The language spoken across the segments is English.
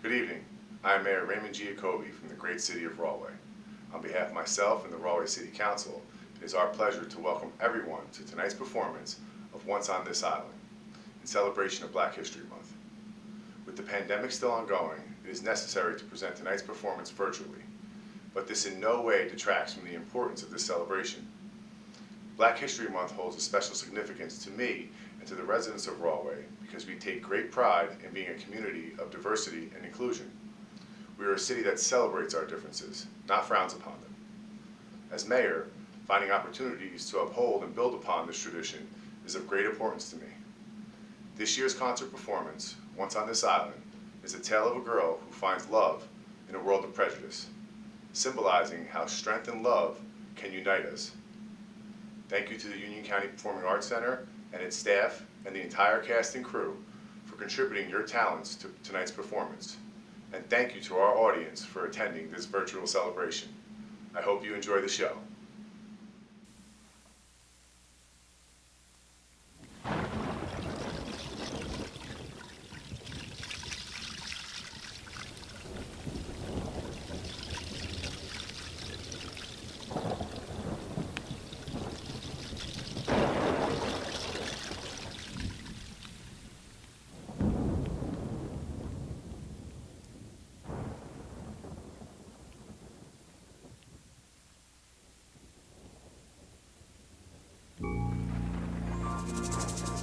Good evening. I am Mayor Raymond Giacobbe from the great city of Rahway. On behalf of myself and the Rahway City Council, it is our pleasure to welcome everyone to tonight's performance of Once on This Island, in celebration of Black History Month. With the pandemic still ongoing, it is necessary to present tonight's performance virtually, but this in no way detracts from the importance of this celebration. Black History Month holds a special significance to me and to the residents of Rahway because we take great pride in being a community of diversity and inclusion. We are a city that celebrates our differences, not frowns upon them. As mayor, finding opportunities to uphold and build upon this tradition is of great importance to me. This year's concert performance, Once on This Island, is a tale of a girl who finds love in a world of prejudice, symbolizing how strength and love can unite us. Thank you to the Union County Performing Arts Center and its staff and the entire cast and crew for contributing your talents to tonight's performance. And thank you to our audience for attending this virtual celebration. I hope you enjoy the show.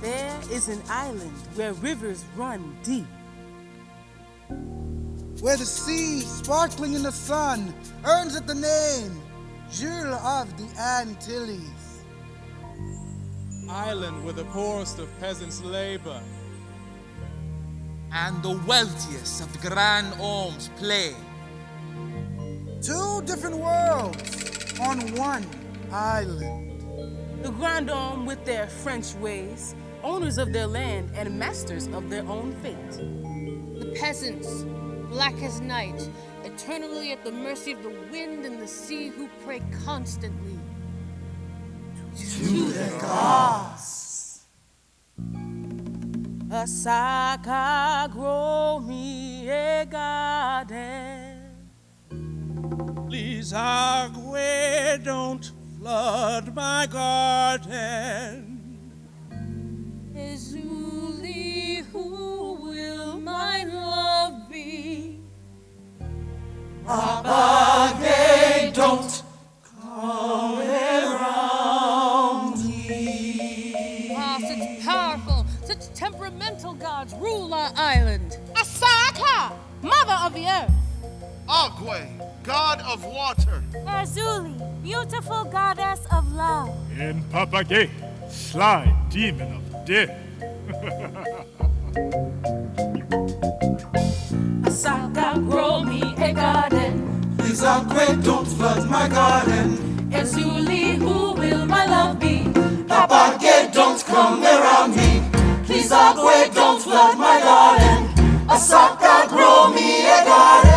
There is an island where rivers run deep. Where the sea, sparkling in the sun, earns it the name, Jewel of the Antilles. Island where the poorest of peasants labor. And the wealthiest of the Grand Ormes play. Two different worlds on one island. The Grand Orme with their French ways, owners of their land and masters of their own fate. The peasants, black as night, eternally at the mercy of the wind and the sea, who pray constantly To the gods. Asaka grow me a garden. Please, Agwe, don't flood my garden. Ezuli, who will my love be? Abage, don't come around me. Ah, such powerful, such temperamental gods rule our island. Asaka, mother of the earth. Agwe, god of water. Ezuli, beautiful goddess of love. And Papage, sly demon of death. Asaka grow me a garden. Please, Agwe, don't flood my garden. Ezuli, who will my love be? Abage, don't come around me. Please, Agwe, don't flood my garden. Asaka, grow me a garden.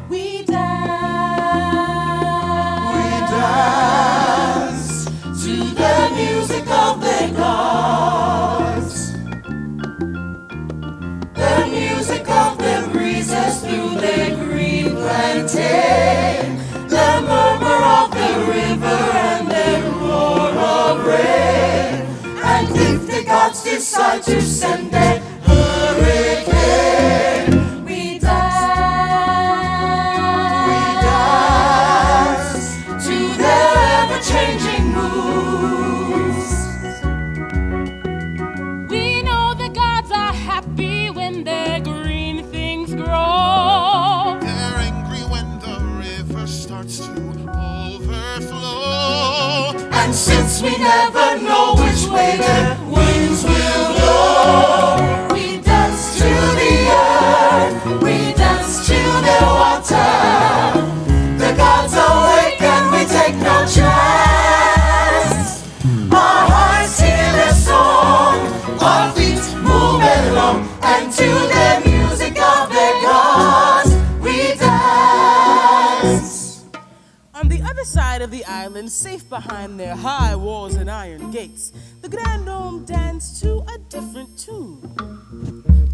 We dance to the music of the gods. The music of the breezes through the green plantain. The murmur of the river and the roar of rain. And if the gods decide to send a hurricane, we dance to their ever-changing moves. We know the gods are happy when their green things grow. They're angry when the river starts to overflow. And since we never know which way the winds will blow, we dance to the earth, we dance to the water. The gods awake and we take no chance. Our hearts hear their song, our feet move along, and to the music of the gods we dance. On the other side side of the island, safe behind their high walls and iron gates, the Grand Dome danced to a different tune.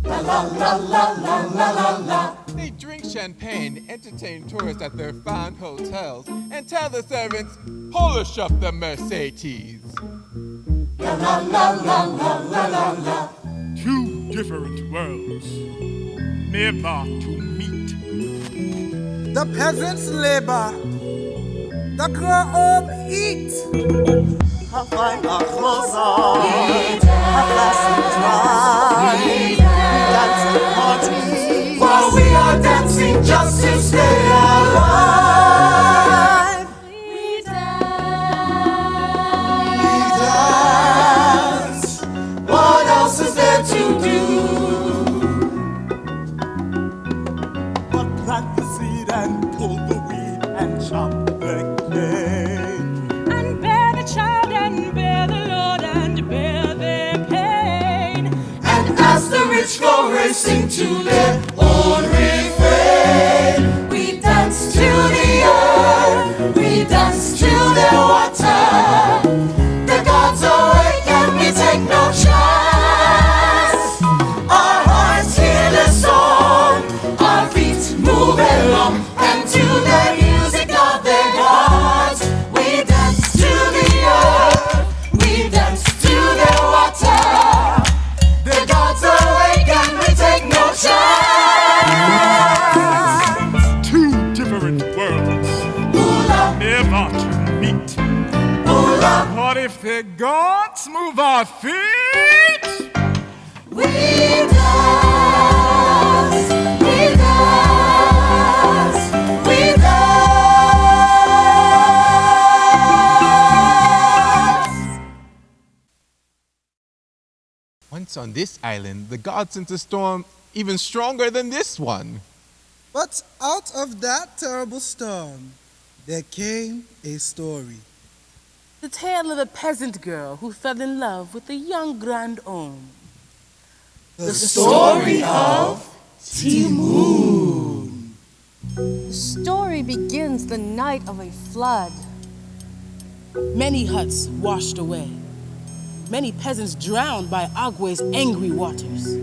La la la la la la la la. They drink champagne, entertain tourists at their fine hotels, and tell the servants, polish up the Mercedes. La la la la la la la la. Two different worlds, never to meet. The peasants labor, the girl eat. Her fine clothes on, her classy drive, dancing parties, while we are dancing just to stay alive. We dance. What else is there to do? But plant the seed and pull the weed and chop the cane. And bear the child and bear the Lord and bear their pain. And as the rich go racing to their own refrain, we dance to the earth, we dance to their water. The gods awake and we take no chance. Our hearts hear the song, our feet move along, and to the music of their gods, we dance to the earth, we dance to their water. The gods awake and we take no chance. Two different worlds, never to meet. What if the gods move our feet? We dance, we dance, we dance. Once on this island, the gods sent a storm even stronger than this one. But out of that terrible storm, there came a story. The tale of a peasant girl who fell in love with a young grand homme. The story of Timur. The story begins the night of a flood. Many huts washed away. Many peasants drowned by Agwe's angry waters.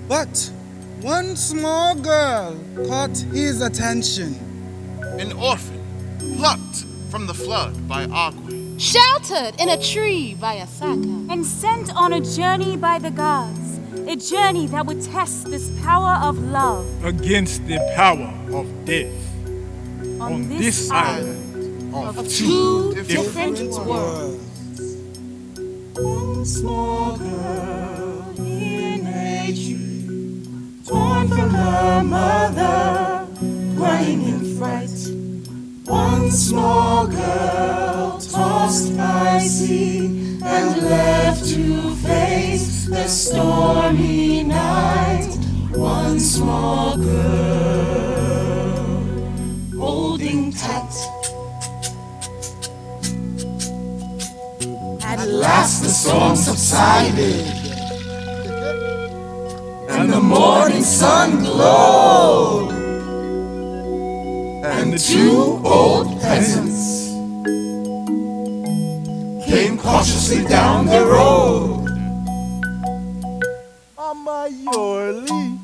But one small girl caught his attention. An orphan, plucked from the flood by Agwe. Sheltered in a tree by Asaka. And sent on a journey by the gods, a journey that would test this power of love. Against the power of death. On this island of two different worlds. One small girl in a tree, torn from her mother, crying in fright. One small girl tossed by sea and left to face the stormy night. One small girl holding tight. At last the storm subsided, and the morning sun glowed, and the two old peasants came cautiously down the road. Euralie.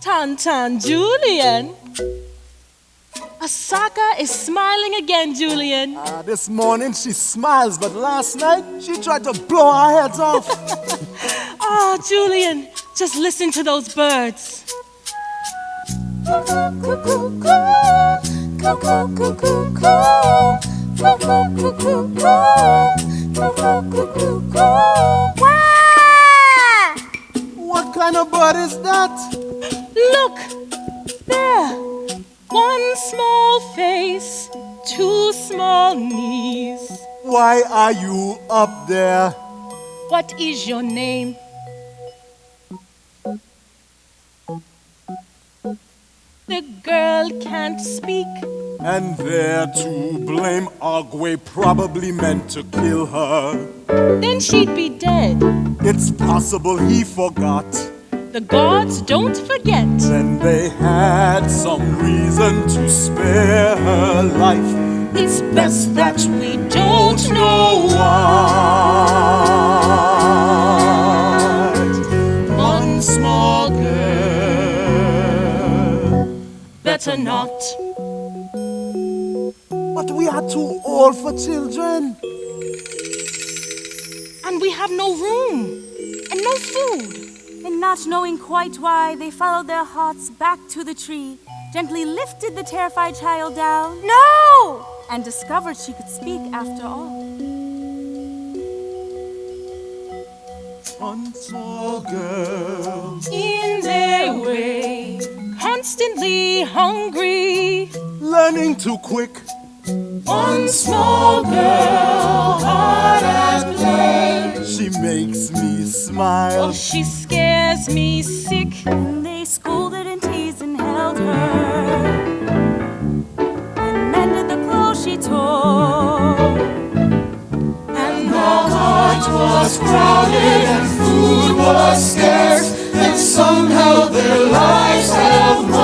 Tantan Julian. Asaka is smiling again, Julian. This morning she smiles, but last night she tried to blow our heads off. Oh, Julian, just listen to those birds. What kind of bird is that? Look, there. One small face, two small knees. Why are you up there? What is your name? The girl can't speak. And they're to blame. Agwe probably meant to kill her. Then she'd be dead. It's possible he forgot. The gods don't forget. Then they had some reason to spare her life. It's best that we don't know what. One small girl, better not. But we are too old for children. And we have no room and no food. And not knowing quite why, they followed their hearts back to the tree, gently lifted the terrified child down. No! And discovered she could speak after all. One small girl, In their way, constantly hungry. learning too quick. One small girl, hard at play. She makes me smile. Oh, she scares me sick. And they scolded and teased and held her, and mended the clothes she tore. And the heart was crowded and food was scarce, and somehow their lives held more.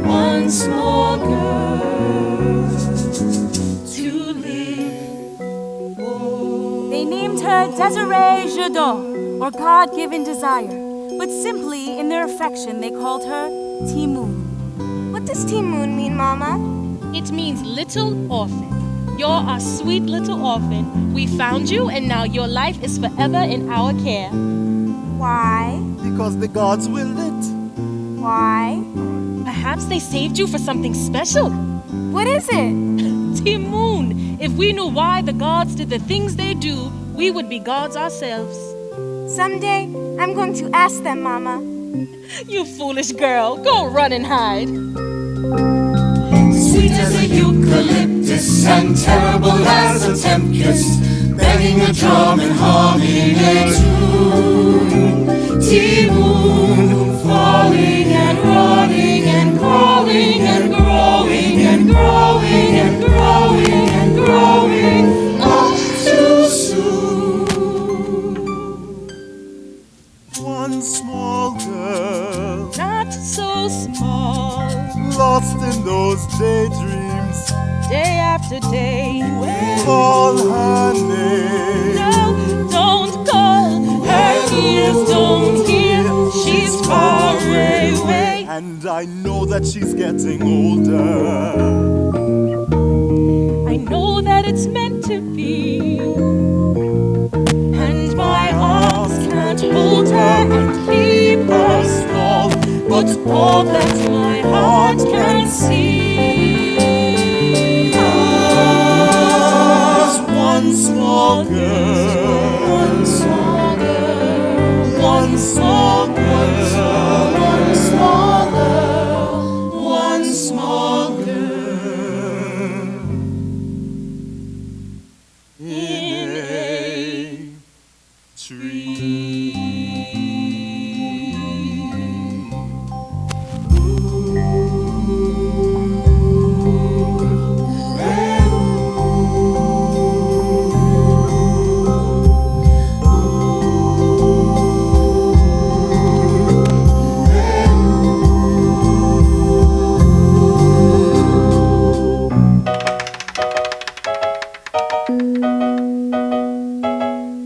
One small girl to live. They named her Desiree Jadot, or God-given desire. But simply, in their affection, they called her Timoon. What does Timoon mean, Mama? It means little orphan. You're our sweet little orphan. We found you, and now your life is forever in our care. Why? Because the gods willed it. Why? Perhaps they saved you for something special. What is it? Timoon, if we knew why the gods did the things they do, we would be gods ourselves. Someday, I'm going to ask them, Mama. You foolish girl, go run and hide. Sweet as a eucalyptus and terrible as a tempest, banging a drum and humming a tune. Timoon, falling and running and crawling and growing and growing and growing and growing up too soon. One small girl, Not so small. lost in those daydreams. Day after day. Call her name. No, don't call. Her ears don't hear. She's far away. And I know that she's getting older. I know that it's meant to be. And my arms can't hold her and keep her small. But all that my heart can see is one small girl. One small girl. One small girl. One small girl. One small girl. In a tree.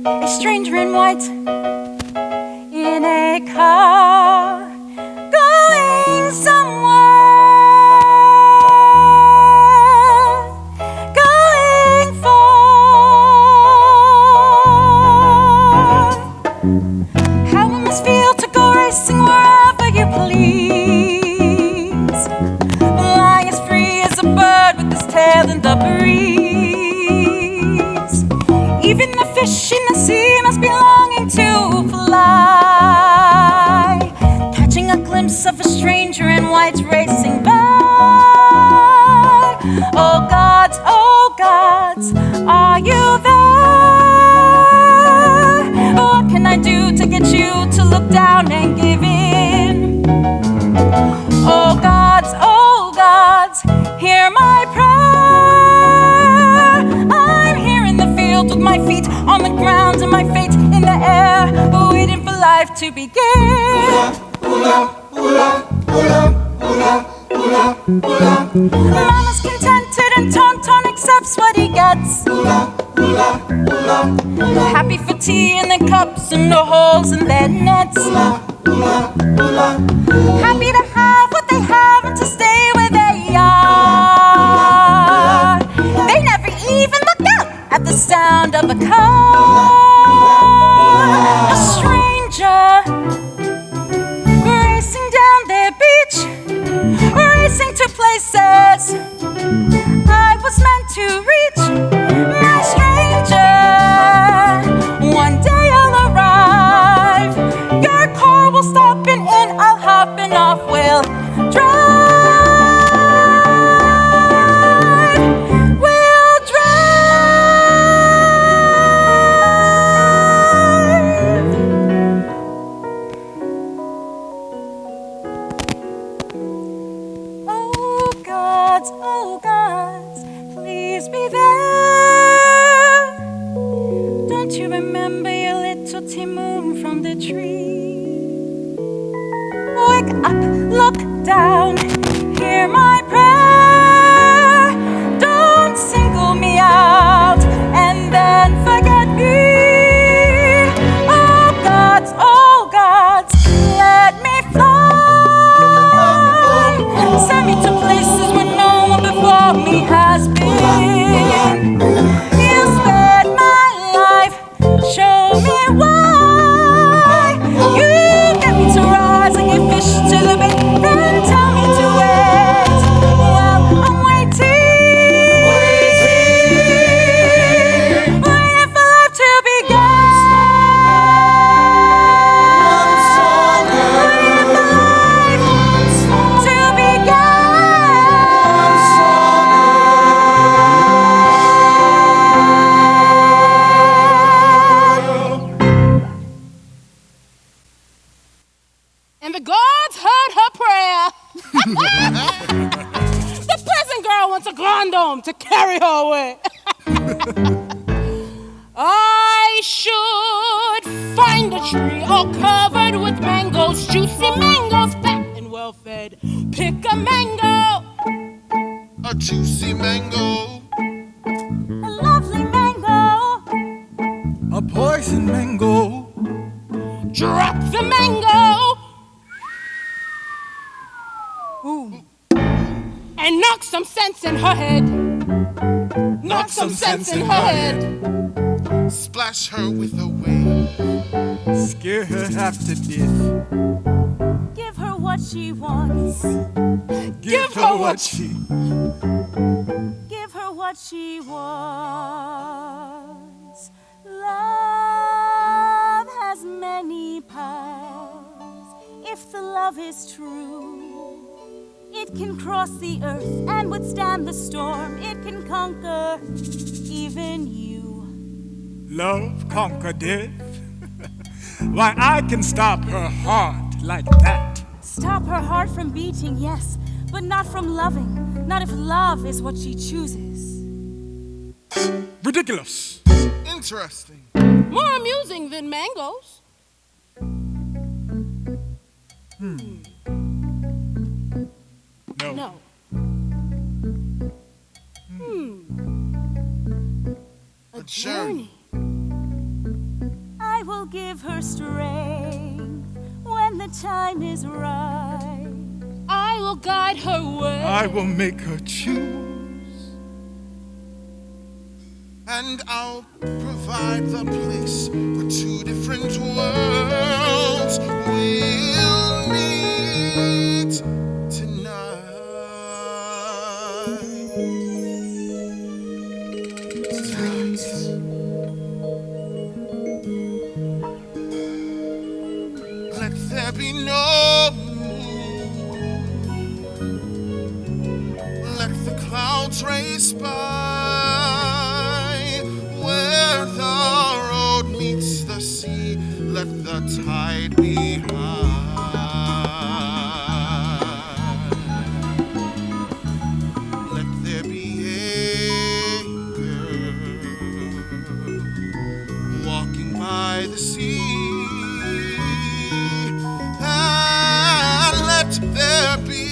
A stranger in white, in a car, going somewhere, going far. How it must feel to go racing wherever you please, flying as free as a bird with his tail in the breeze. Even the fish in the sea must be longing to fly, catching a glimpse of a stranger in white racing by. Oh gods, are you there? What can I do to get you to look down and give in? Oh gods, hear my prayer. I'm here in the field with my feet on the ground and my fate in the air, waiting for life to begin. Oola, oola, oola, oola, oola, Mama's contented and Tonton accepts what he gets. Happy for tea in the cups and no holes in their nets. Happy to have what they have and to stay where they are. They never even look up at the sound of a car. A stranger racing down their beach, racing to places I was meant to reach. My stranger, one day I'll arrive. Your car will stop and in, I'll hop and off we'll drive. We'll drive. Oh gods, please be there. Don't you remember your little Timoon from the tree? Wake up, look down, hear my prayer. Don't single me out and then forget me. Oh gods, let me fly. Send me to places where no one before me has been. You spared my life, show me why. You get me to rise and give fish to the bait, then tell me to wait. Well, I'm waiting, waiting for life to begin. The gods heard her prayer. The peasant girl wants a grandome to carry her away. I should find a tree all covered with mangoes, juicy mangoes, fat and well fed. Pick a mango, a juicy mango, a lovely mango, a poison mango. Drop the mango. Ooh. And knock some sense in her head. Knock some sense in her head. Splash her with a wave. Scare her half to death. Give her what she wants. Give her what she. Give her what she wants. Love has many powers. If the love is true, it can cross the earth and withstand the storm. It can conquer even you. Love conquer death? Why, I can stop her heart like that. Stop her heart from beating, yes, but not from loving. Not if love is what she chooses. Ridiculous. Interesting. More amusing than mangoes. No. A journey. I will give her strength when the time is right. I will guide her way. I will make her choose. And I'll provide the place where two different worlds will meet tonight. Let there be no moon. Let the clouds race by. Where the road meets the sea, let the tide be high. Let there be a girl walking by the sea. And let there be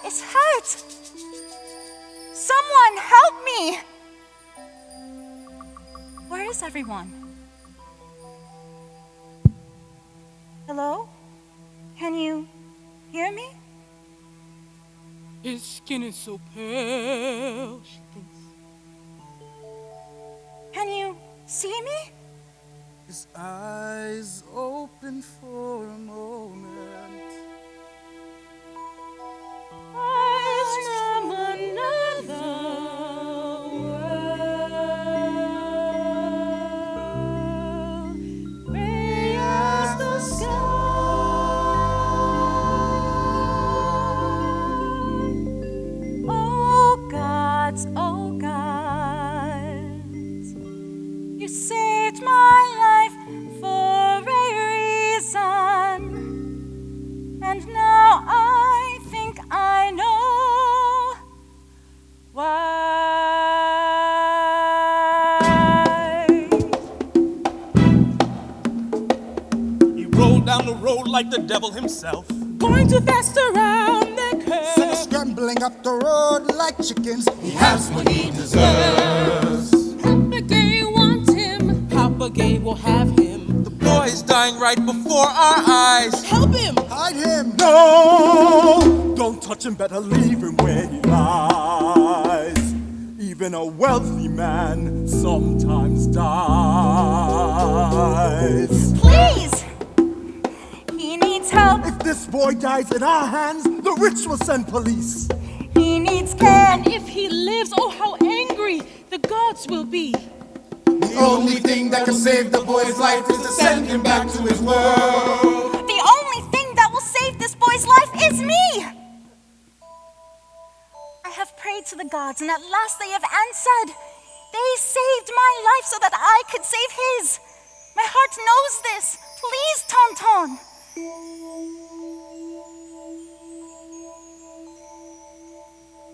is hurt. Someone help me. Where is everyone? Hello? Can you hear me? His skin is so pale, she thinks. Can you see me? His eyes open for a moment. Eyes from another world, gray as the sky. Oh gods, you saved my life for a reason, and now I think I know why. He rolled down the road like the devil himself, Going too fast around the curve. So they're scrambling up the road like chickens. He has what he deserves. Papa Gay wants him. Papa Gay will have him. The boy's dying right before our eyes. Help him. Hide him. No! Don't touch him, better leave him where he lies. Even a wealthy man sometimes dies. Please! He needs help. If this boy dies in our hands, the rich will send police. He needs care. And if he lives, oh how angry the gods will be. The only thing that can save the boy's life is to send him back to his world. The only thing that will save this boy's life is me! I have prayed to the gods, and at last they have answered. They saved my life so that I could save his. My heart knows this. Please, Tonton.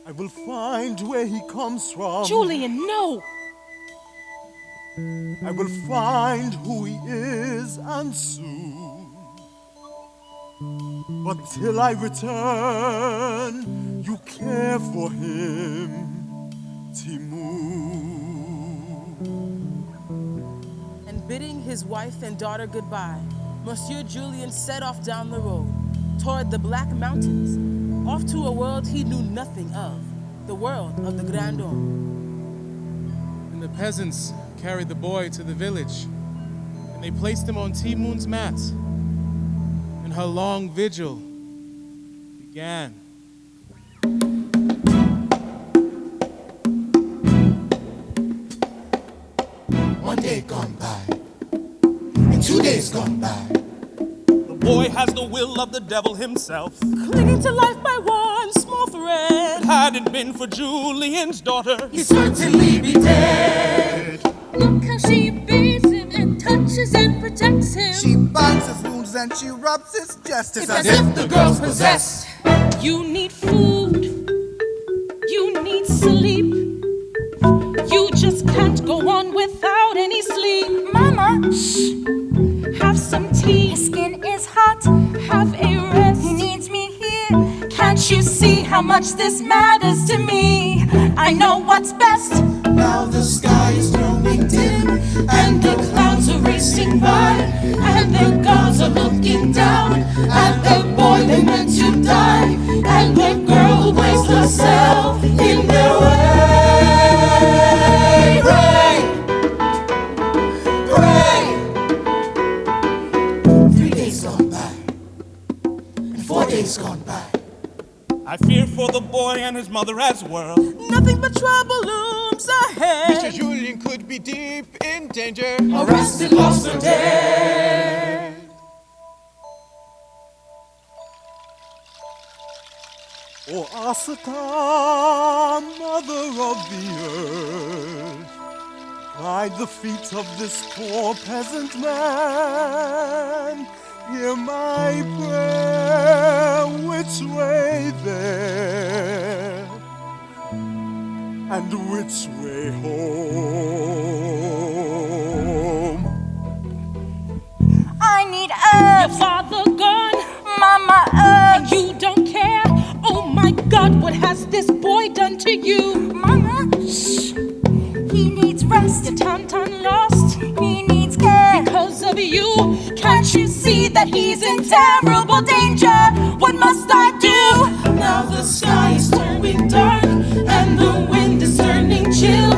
I will find where he comes from. Julian, no! I will find who he is, and soon. But till I return, you care for him, Timu. And bidding his wife and daughter goodbye, Monsieur Julian set off down the road, toward the Black Mountains, off to a world he knew nothing of, the world of the Grand Homme. and the peasants carried the boy to the village, and they placed him on Timun's mat, and her long vigil began. One day gone by, and 2 days gone by. The boy has the will of the devil himself, Clinging to life by one small thread. had it been for Julian's daughter, He'd certainly be dead. Look how she bathes him and touches and protects him. She binds his wounds and she rubs his chest. It's as if the girl's possessed. You need food. You need sleep. You just can't go on without any sleep. Mama, shh. Have some tea. His skin is hot. Have a rest. He needs me here. Can't you see how much this matters to me? I know what's best. Now the sky is turning dim, and the clouds are racing by, and the gods are looking down at the boy they meant to die, and the girl who placed herself in their way. Pray, 3 days gone by, and 4 days gone by. I fear for the boy and his mother as well. Nothing but trouble looms ahead. Mr. Julian could be deep in danger. Arrested, lost, or dead. O Asaka, mother of the earth, hide the feet of this poor peasant man. Hear my prayer, which way there, and which way home? I need Your herbs. father gone, Mama, and herbs. you don't care. Oh my God. God, what has this boy done to you? Mama, shh. He needs rest. Your tauntaun lost. He needs care. Because of you, Can't you see that he's in terrible danger? What must I do? now the sky is turning dark, and the wind is turning chill,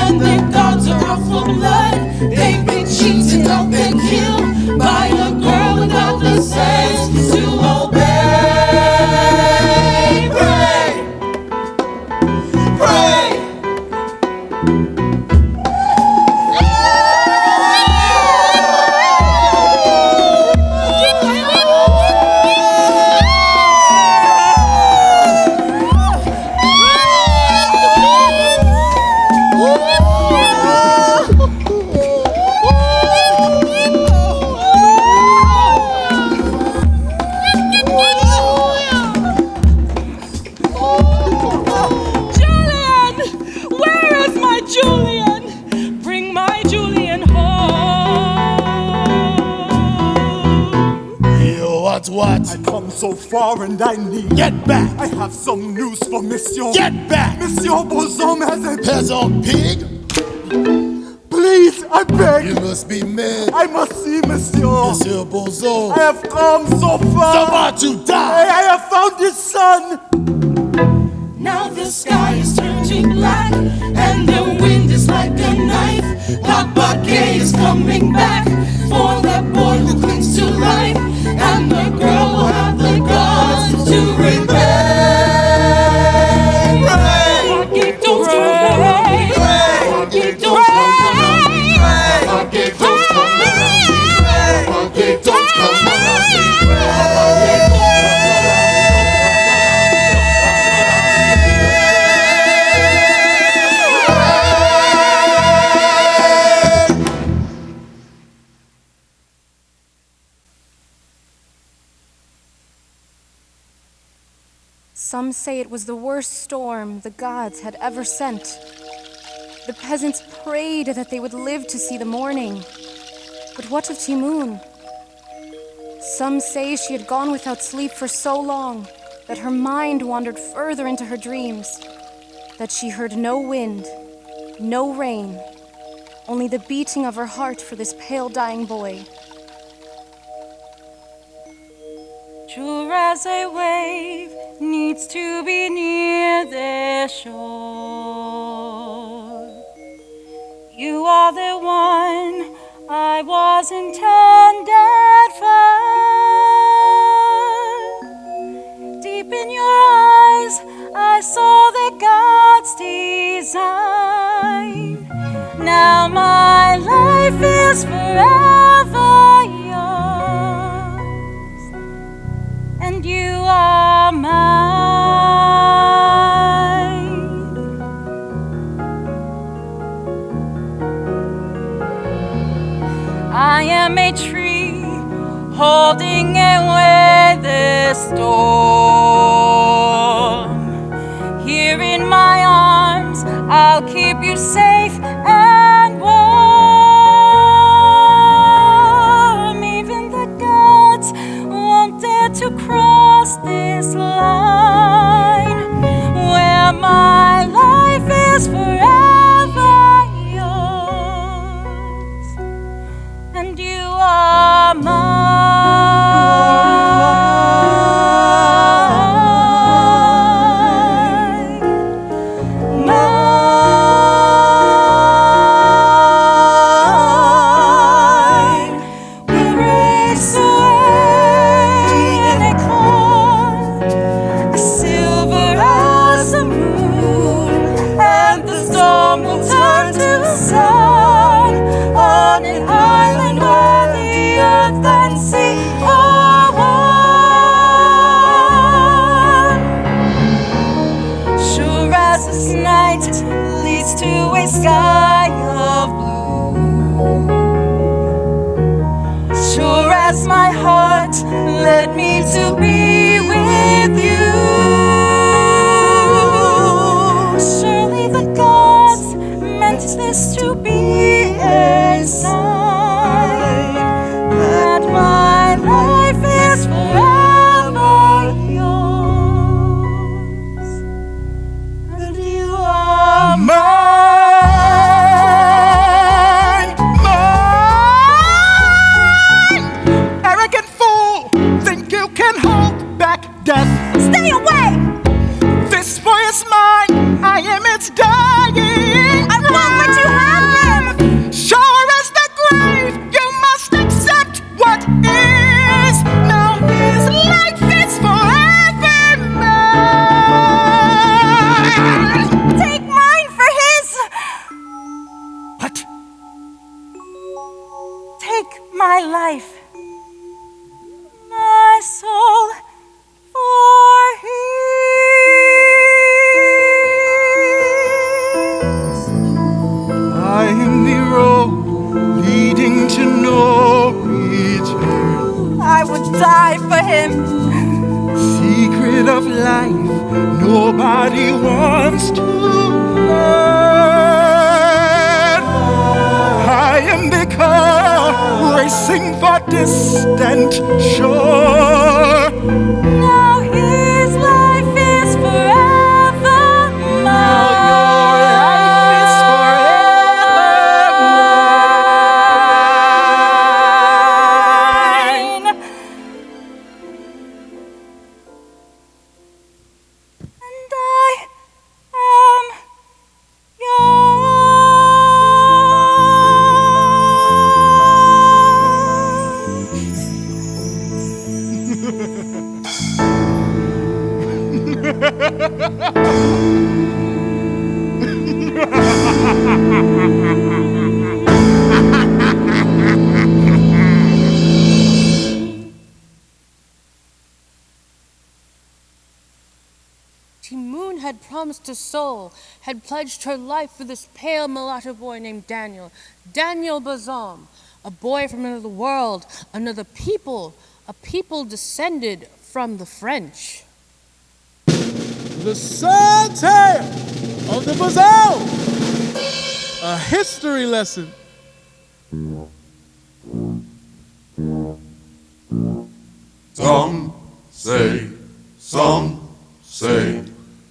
and their gods are out for blood. They've been cheated up and killed by a girl without the sense to obey. Pray, pray. What? I come so far and I need. Get back! I have some news for Monsieur. Get back! Monsieur Beauxhomme has a Peasant pig! Please, I beg. You must be mad. I must see Monsieur. Monsieur Beauxhomme. I have come so far. About to die. I have found his son. Now the sky is turning black, and the wind is like a knife. Papa Gay is coming back for that boy who clings to life, and the girl will have the gods to repay. Pray, don't pray, pray, don't pray, pray, don't come. Some say it was the worst storm the gods had ever sent. The peasants prayed that they would live to see the morning. But what of Timoon? Some say she had gone without sleep for so long that her mind wandered further into her dreams, that she heard no wind, no rain, only the beating of her heart for this pale dying boy. Sure as a wave needs to be near the shore, you are the one I was intended for. Deep in your eyes I saw the God's design. Now my life is forever yours, and you are mine. I am a tree holding away the storm. Here in my arms I'll keep you safe and warm. Even the gods won't dare to cross this line, where my life is forever yours, and you are mine. Sky of blue. Sure as my heart led me to be with you, surely the gods meant this to be a sign that my life is forever yours, my life, my soul for his. I am the road leading to no return. I would die for him. Secret of life nobody wants to learn. I am the car racing for distant shore. Now his life is forever mine. Now your life is forever mine. And I am Timoon had promised a soul, had pledged her life for this pale mulatto boy named Daniel Beauxhomme, a boy from another world, another people, a people descended from the French. The sad tale of the Beauxhomme, a history lesson. Some say, some say,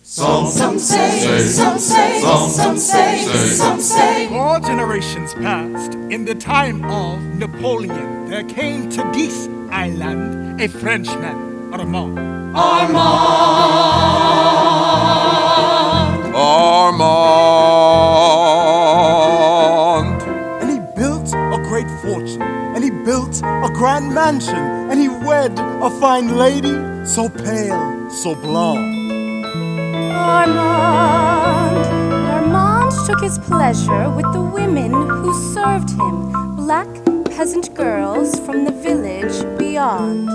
some say, some say, some say, some say. 4 generations past, in the time of Napoleon, there came to this island a Frenchman, Armand. Armand. And he built a great fortune, and he built a grand mansion, and he wed a fine lady, so pale, so blonde. Armand took his pleasure with the women who served him, black peasant girls from the village beyond.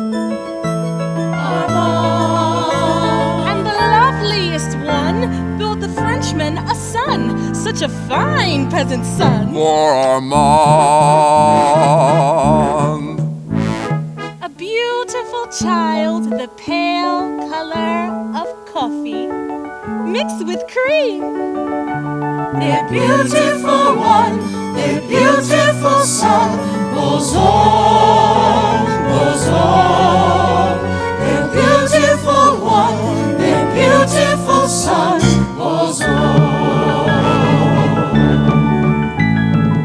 And the loveliest one built the Frenchman a son, such a fine peasant son. For Armand. A beautiful child, the pale color of coffee, mixed with cream. Their beautiful one, their beautiful son, Beauxhomme, Beauxhomme. Their beautiful one, their beautiful son, Beauxhomme.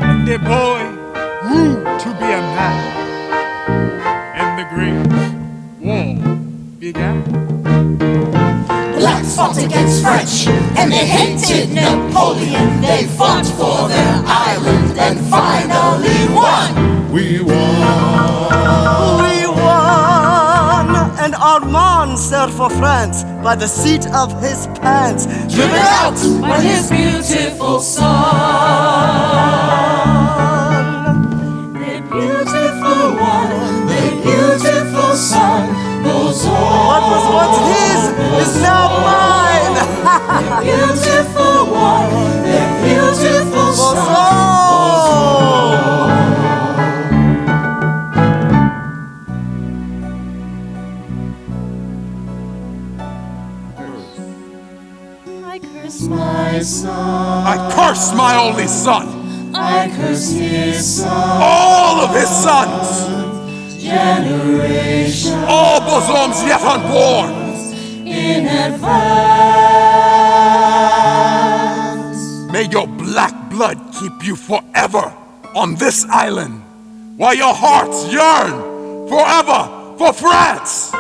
And the boy grew to be a man, and the great war began. Blacks fought against French, and they hated Napoleon. They fought for their island and finally won. We won. We won! And Armand sailed for France by the seat of his pants, Driven out by his beautiful son. Their beautiful one, their beautiful son, Beauxhomme. What was once his is now mine! Their beautiful one, their beautiful son, I curse my son. I curse my only son. I curse his son. All of his sons. Generation All Beauxhommes yet unborn. in advance. May your black blood keep you forever on this island, while your hearts yearn forever for France.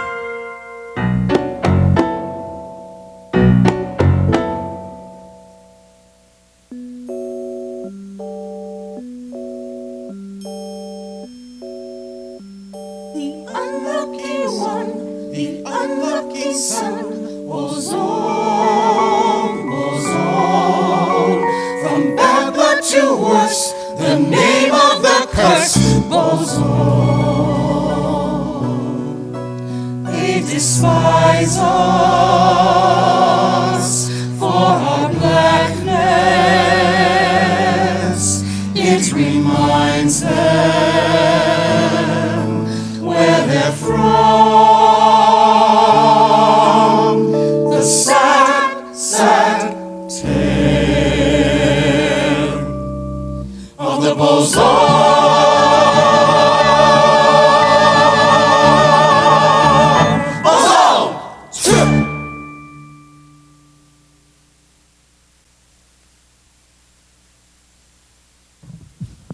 The unlucky one, the unlucky son, Beauxhomme, Beauxhomme. From bad blood to worse, the name of the curse, Beauxhomme. They despise us for our blackness. It reminds them where they're from. The sad, sad tale of the Beauxhomme.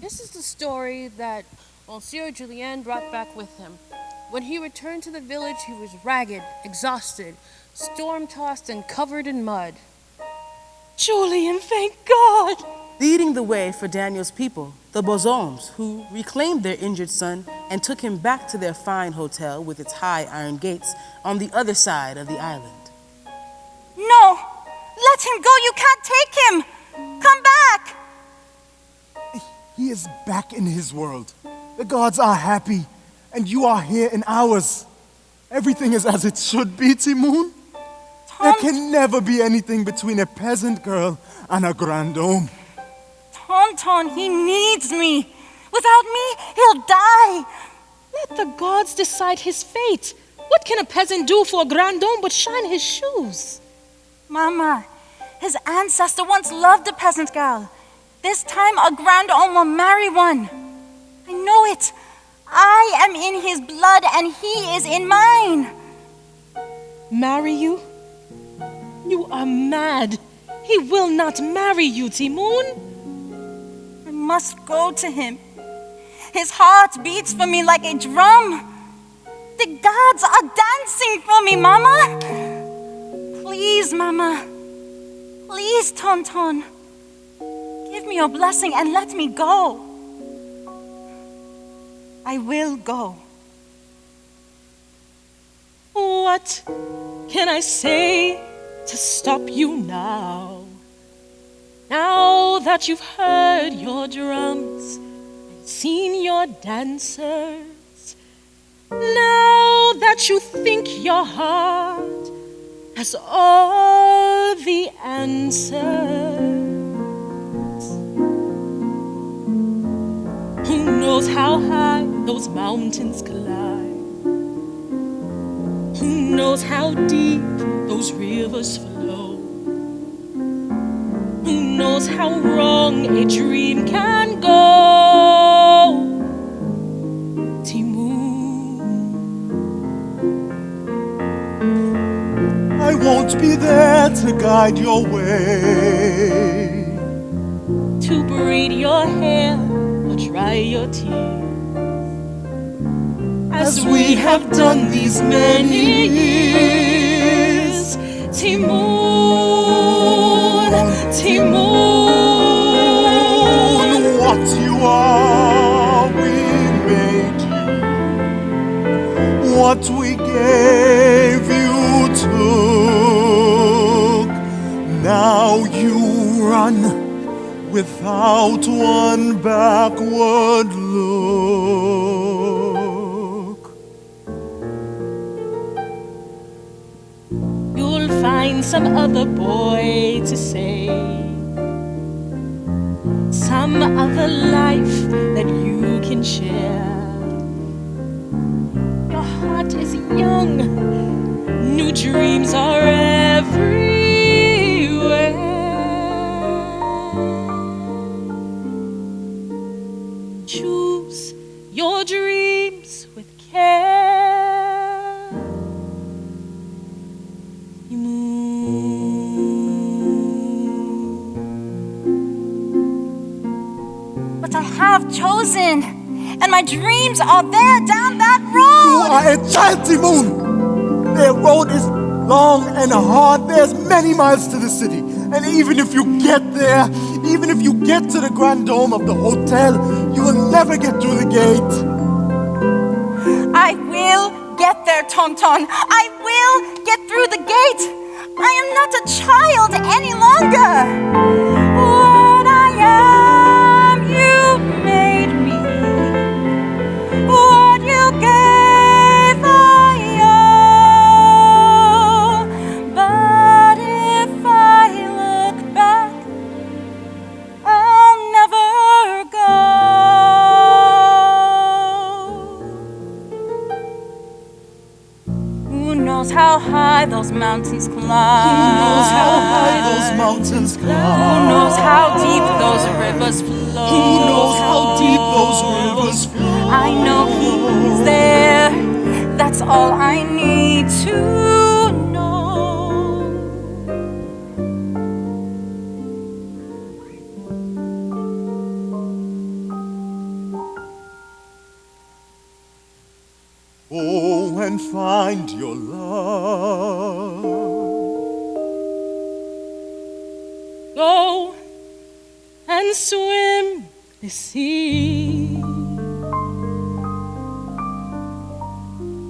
This is the story that Monsieur Julien brought back with him. When he returned to the village, he was ragged, exhausted, storm-tossed, and covered in mud. Julien, thank God! Leading the way for Daniel's people, the Beauxhommes, who reclaimed their injured son and took him back to their fine hotel with its high iron gates on the other side of the island. No! Let him go! You can't take him! Come back! He is back in his world. The gods are happy, and you are here in ours. Everything is as it should be, Timoon. There can never be anything between a peasant girl and a grand homme. Tonton, he needs me. Without me, he'll die. Let the gods decide his fate. What can a peasant do for a grand homme but shine his shoes? Mama, his ancestor once loved a peasant girl. This time a grand homme will marry one. I know it. I am in his blood and he is in mine. Marry you? You are mad. He will not marry you, Timoon. I must go to him. His heart beats for me like a drum. The gods are dancing for me, Mama. Please, Mama. Please, Tonton. Give me your blessing and let me go. I will go. What can I say to stop you now? Now that you've heard your drums and seen your dancers, now that you think your heart has all the answers, who knows how high those mountains climb? Who knows how deep those rivers flow? Who knows how wrong a dream can go? Timoon, I won't be there to guide your way, to braid your hair or dry your tears, as we have done these many years. Timoon, Timoon, what you are, we made you. What we gave you took. Now you run without one backward look. You'll find some other boy to save, some other life that you can share. Your heart is young, new dreams are everywhere. Choose your dreams with care. But I have chosen, and my dreams are there down that road. You are a child, Timoon. The road is long and hard. There's many miles to the city. And even if you get there, even if you get to the grand dome of the hotel, you will never get through the gate. I will get there, Tonton. I will get through the gate. I am not a child any longer. What I am, you made me. knows how high those mountains climb? Who knows how high those mountains climb? Who knows how deep those rivers flow? Who knows how deep those rivers flow? I know he's there. That's all I need to know. Go and find your love. Go and swim the sea.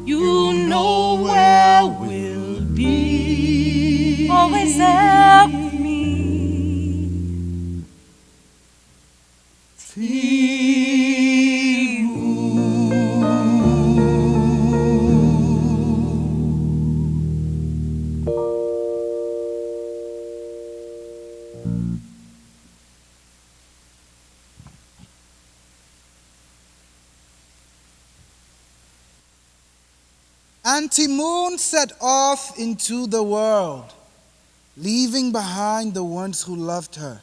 You know where we'll be. Always there with me. Auntie Moon set off into the world, leaving behind the ones who loved her.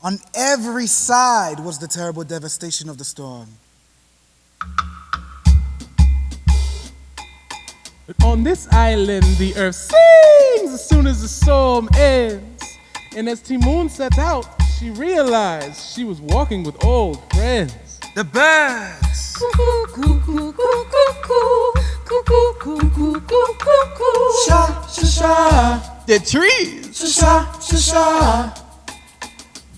On every side was the terrible devastation of the storm. But on this island, the earth sings as soon as the storm ends. And as Timoon set out, she realized she was walking with old friends. The birds. Sha, sha, sha. The trees. Sha, sha, sha, sha.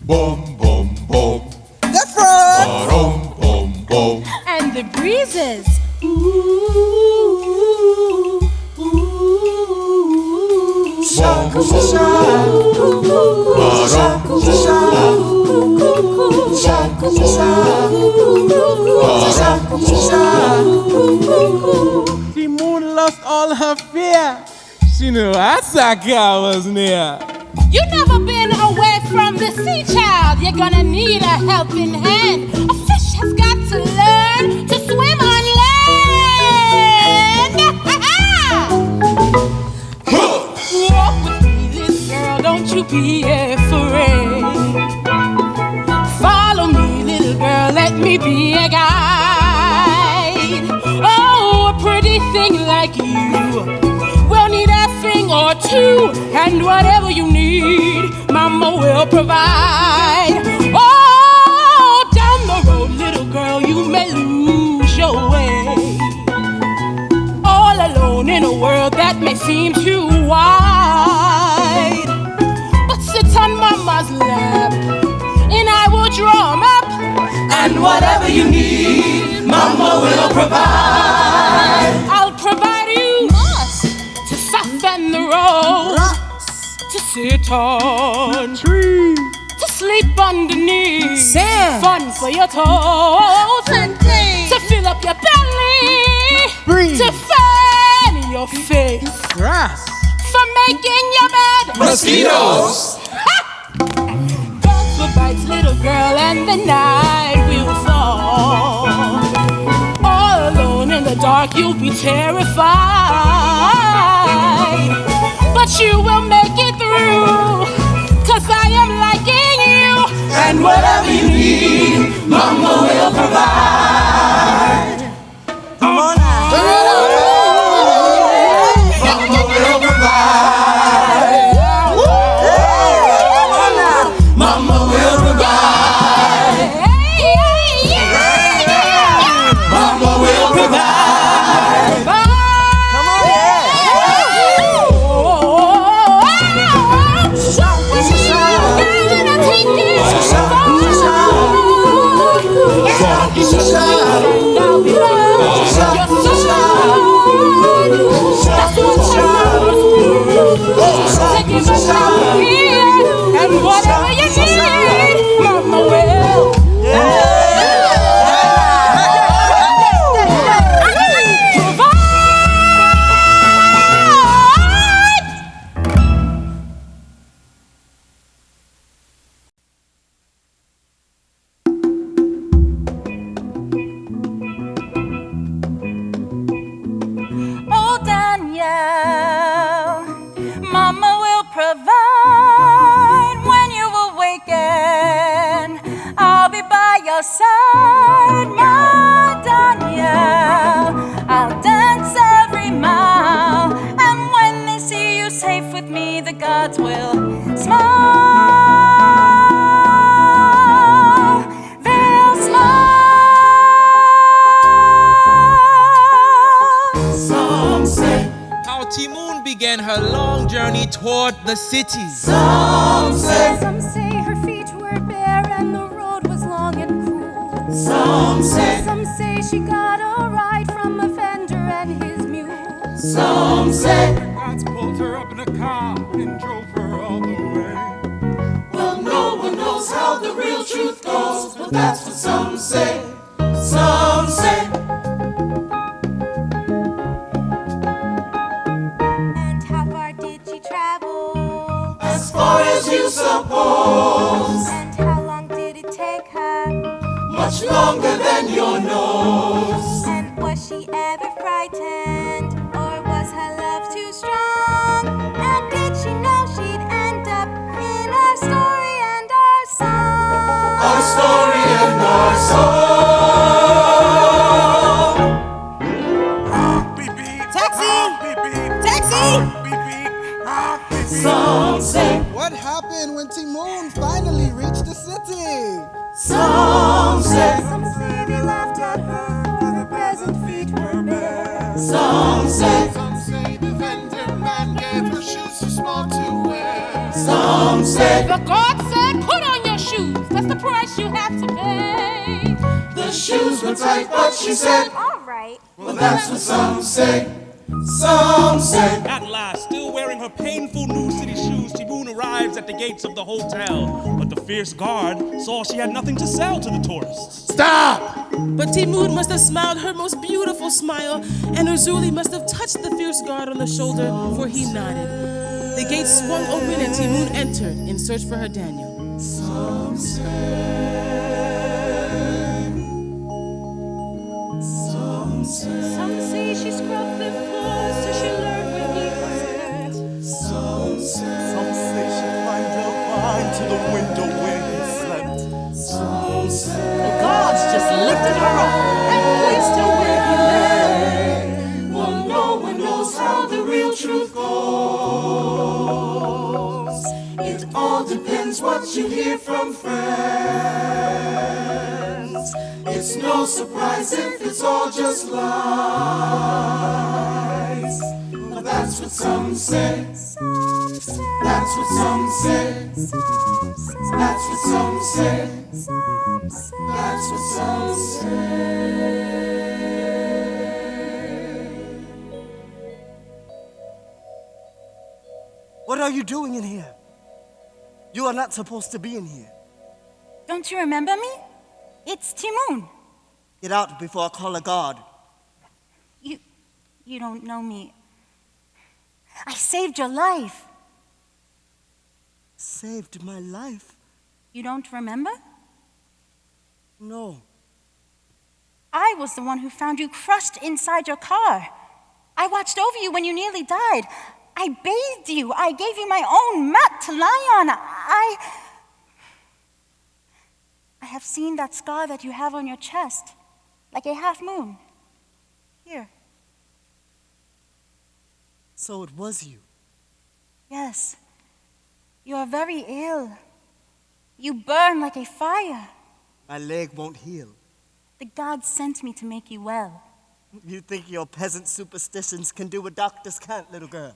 Boom, boom, boom. The frogs. Boom, boom, boom. And the breezes. Sha, sha, sha. Timoon lost all her fear. She knew Asaka was near. You never been away from the sea, child. You're gonna need a helping hand. A fish has got to learn to swim on land. Walk with me, little girl, don't you be afraid. Follow me, little girl, let me be a guide. Oh, a pretty thing like you will need a thing or two, and whatever you need, Mama will provide. Oh, down the road, little girl, you may lose your way, all alone in a world that may seem too wide. But sit on Mama's lap, and I will draw 'em up, and whatever you need, Mama will provide. I'll provide you moss to soften the road, to sit on trees, to sleep underneath, sand, fun for your toes, to fill up your belly, breeze, to fan your face, grass, for making your bed, Mosquitoes. Bugs will bite, little girl, and the night will fall. All alone in the dark, you'll be terrified, but you will make it through, 'cause I am liking you, And whatever you need, Mama will provide. Come on now. Mama will provide. Mama will provide. Mama will provide. Come on, Sha, sha, sha. Daniel. Mama will provide when you awaken. I'll be by your side, my Daniel. I'll dance every mile, and when they see you safe with me, the gods will smile. They'll smile. Some say how Timoon began her long journey toward the city. Some say her feet were bare and the road was long and cruel. Some say she got a ride from a vendor and his mule. Some say Gods pulled her up in a car and drove her all the way. Well, no one knows how the real truth goes, but that's what some say. Some say. And how far did she travel? As far as you suppose. And how long did it take her? Much longer than your nose. And was she ever frightened? Or was her love too strong? And did she know she'd end up in our story and our song? Our story and our song. Taxi! Taxi! Some say. What happened when Timoon finally reached the city? Some say. Some say they laughed at her for her peasant feet were bare. Some say. Some say the vendor man gave her shoes too small to wear. Some say. The God said, put on your shoes. That's the price you have to pay. The shoes were tight, but she said, All right. well, that's what some say. Some say. At last, still wearing her painful new city shoes, Timoon arrives at the gates of the hotel. But the fierce guard saw she had nothing to sell to the tourists. Stop! But Timoon must have smiled her most beautiful smile, and Euralie must have touched the fierce guard on the shoulder, for he nodded. The gates swung open and Timoon entered in search for her Daniel. Some say. Some say. Some say she scrubbed the floors so she learned where he was at. Some say. Some say she climbed up high to the window where he slept. Some say. The gods just lifted her up and placed her where he lay. Well, no one knows how the real truth goes. It all depends what you hear from friends. It's no surprise if it's all just lies. But that's what some say. That's what some say. That's what some say. That's what some say. What are you doing in here? You are not supposed to be in here. Don't you remember me? It's Timoon. Get out before I call a guard. You don't know me. I saved your life. Saved my life? You don't remember? No. I was the one who found you crushed inside your car. I watched over you when you nearly died. I bathed you. I gave you my own mat to lie on. I have seen that scar that you have on your chest, like a half moon. Here. So it was you. Yes. You are very ill. You burn like a fire. My leg won't heal. The gods sent me to make you well. You think your peasant superstitions can do what doctors can't, little girl?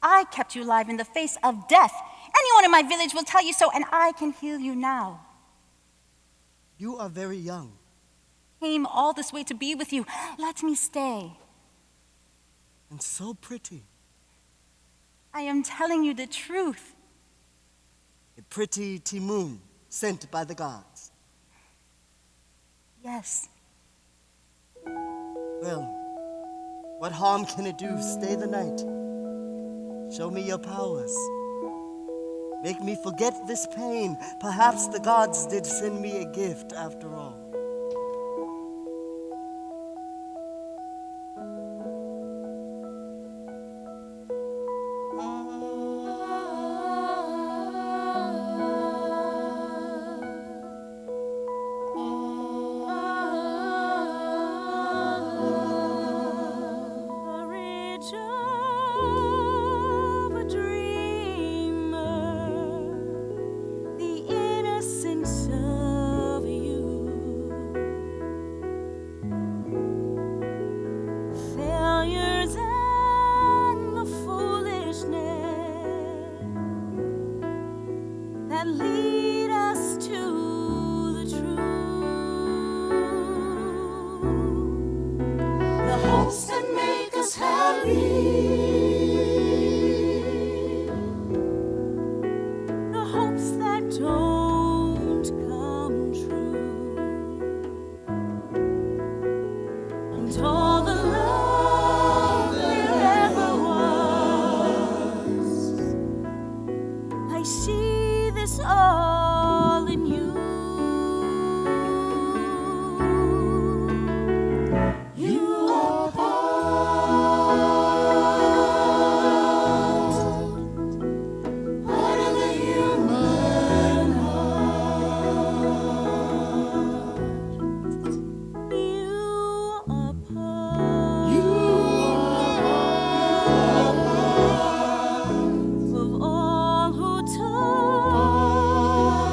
I kept you alive in the face of death. Anyone in my village will tell you so, and I can heal you now. You are very young. Came all this way to be with you. Let me stay. And so pretty. I am telling you the truth. A pretty Timoon sent by the gods. Yes. Well, what harm can it do? Stay the night. Show me your powers. Make me forget this pain. Perhaps the gods did send me a gift after all. and all the love there ever was. I see this all in you. You are part of the human heart. You are part of all who took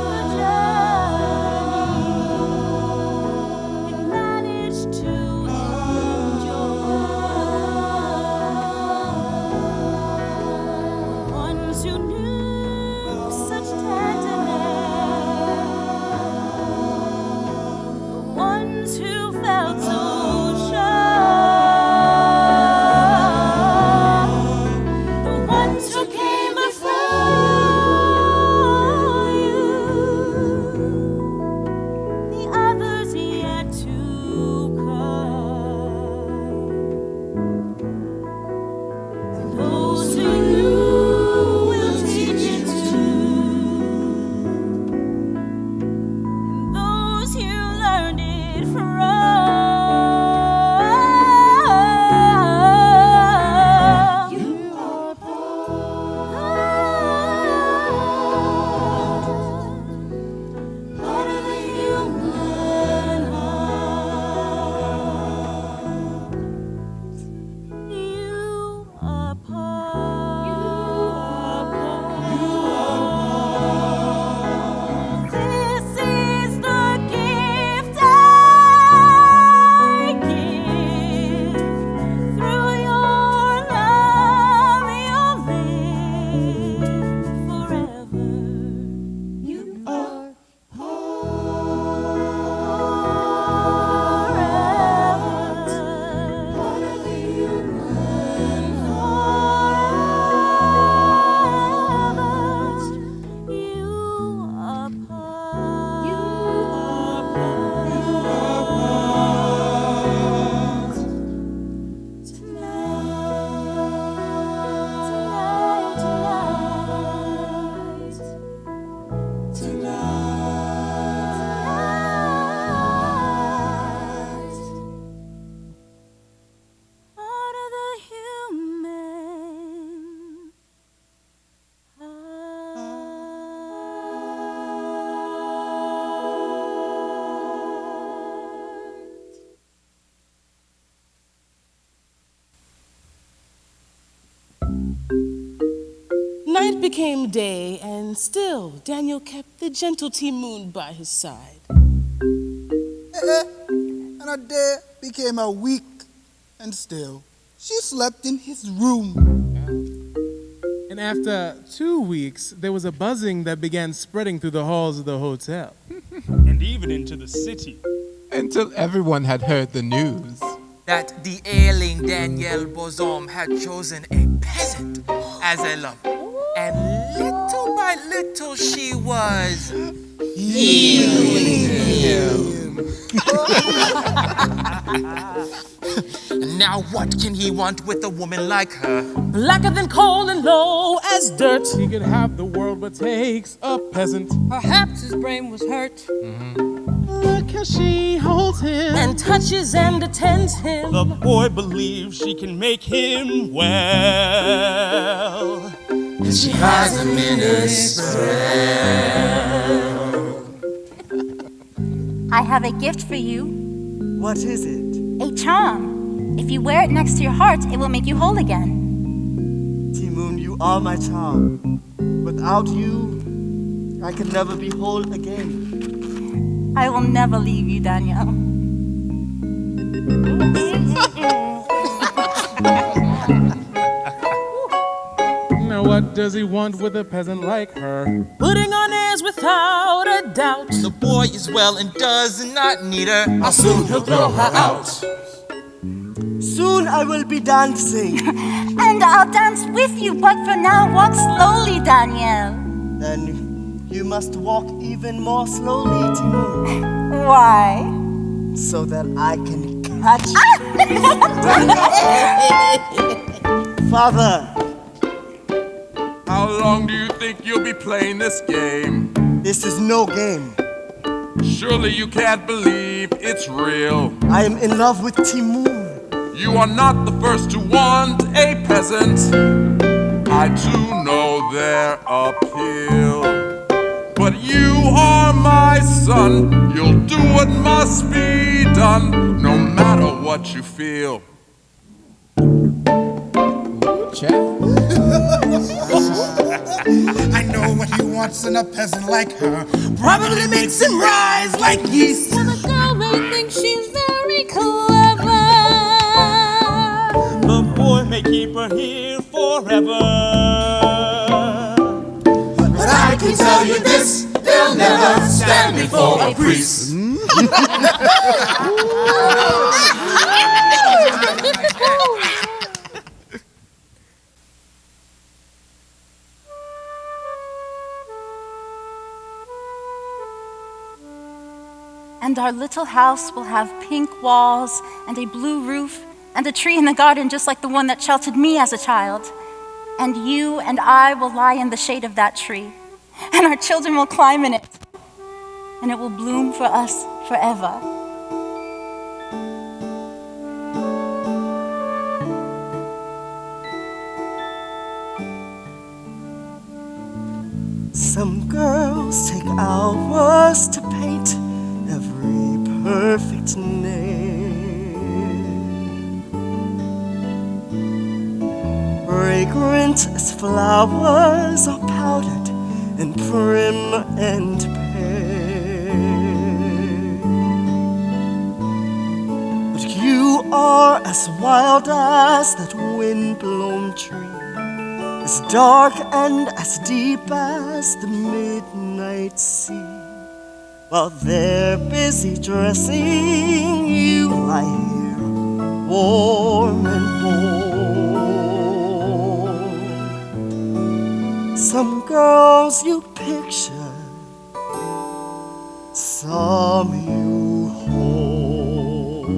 the journey and managed to endure. Ones who knew such tenderness, ones who felt so sure, the ones who came before you, the others yet to come. Those who knew will teach it too. Those who learned it from. You are part of the human heart. You are part. This is the gift I give. Through your love, you'll live forever. You are part of the human heart. You are part. Part of the human heart. Night became day, and still Daniel kept the gentle Timoon by his side. And a day became a week, and still she slept in his room. And after 2 weeks, there was a buzzing that began spreading through the halls of the hotel. And even into the city. Until everyone had heard the news. That the ailing Danielle Beauxhomme had chosen a peasant as a lover. And little by little she was healing him. Now what can he want with a woman like her? Blacker than coal and low as dirt. He could have the world, but takes a peasant. Perhaps his brain was hurt. Look how she holds him and touches and attends him. The boy believes she can make him well. And she has him in a spell. I have a gift for you. What is it? A charm. If you wear it next to your heart, it will make you whole again. Timoon, you are my charm. Without you, I could never be whole again. I will never leave you, Danielle. Now what does he want with a peasant like her? Putting on airs without a doubt. The boy is well and does not need her. How soon he'll throw her out. Soon I will be dancing. And I'll dance with you, but for now, walk slowly, Danielle. Then you must walk even more slowly, Timoon. Why? So that I can Father. How long do you think you'll be playing this game? This is no game. Surely you can't believe it's real. I am in love with Timoon. You are not the first to want a peasant. I too know their appeal. But you are my son. You'll do what must be done, no matter what you feel. I know what he wants in a peasant like her. Probably makes him rise like yeast. Well, the girl may think she's very clever. The boy may keep her here forever. But I can tell you this, they'll never stand before a priest. And our little house will have pink walls and a blue roof and a tree in the garden just like the one that sheltered me as a child. And you and I will lie in the shade of that tree. And our children will climb in it. And it will bloom for us forever. Some girls take hours to paint every perfect name, fragrant as flowers are powdered and prim and pale. But you are as wild as that wind-blown tree, as dark and as deep as the midnight sea. While they're busy dressing, you lie here, warm and bold. Some girls you picture, some you hold.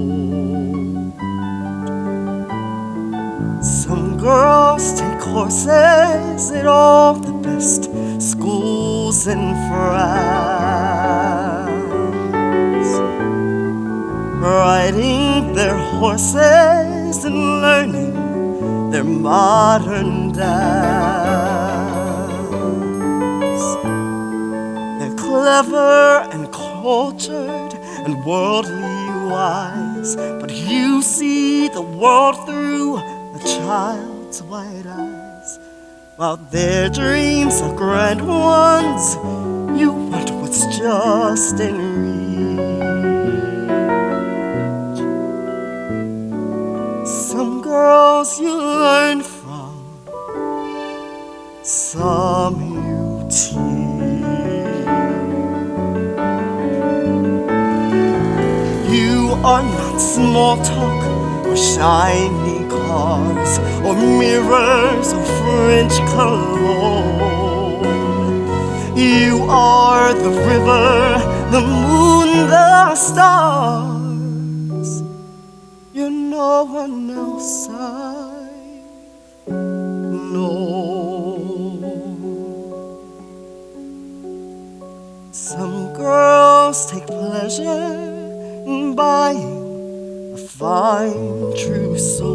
Some girls take courses at all the best schools in France, riding their horses and learning their modern dance. They're clever and cultured and worldly wise, but you see the world through a child's white eyes. While their dreams are grand ones, you want what's just in reach. Some girls you learn from, some you teach. You are not small talk or shiny cars or mirrors or French cologne. You are the river, the moon, the stars. You're no one else I know. Some girls take pleasure in buying a fine trousseau,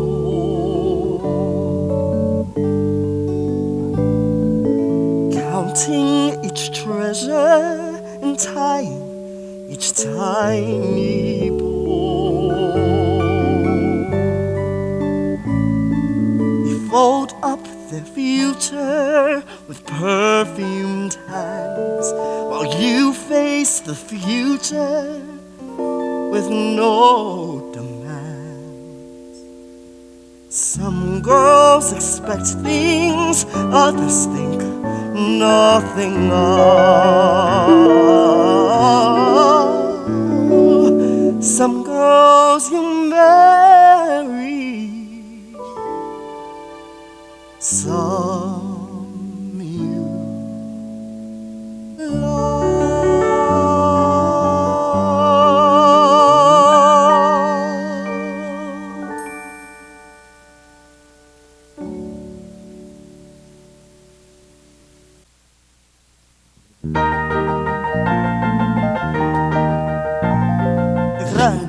counting each treasure and tying each tiny bow. They fold up their future with perfumed hands, while you face the future with no demands. Some girls expect things others think nothing of. Some girls you marry, some you love.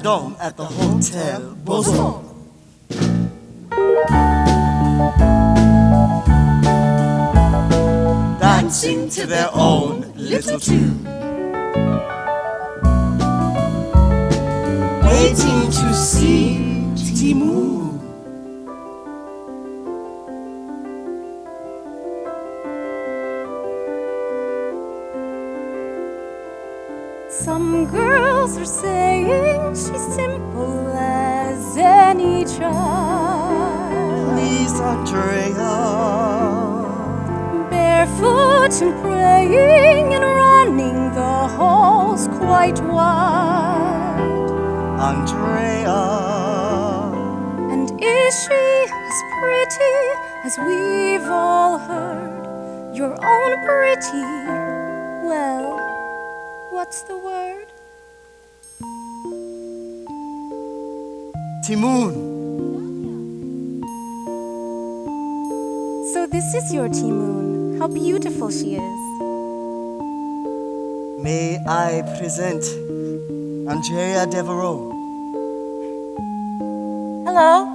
Beauxhomme at the Hotel Beauxhomme. Dancing to their own little tune, waiting to see Timoon. Some girls are saying she's simple as any child. Please, Andrea. Barefoot and praying and running the halls quite wide. Andrea. And is she as pretty as we've all heard? Your own pretty? Well, what's the word? Timoon. So this is your Timoon. How beautiful she is. May I present Andrea Deveraux. Hello.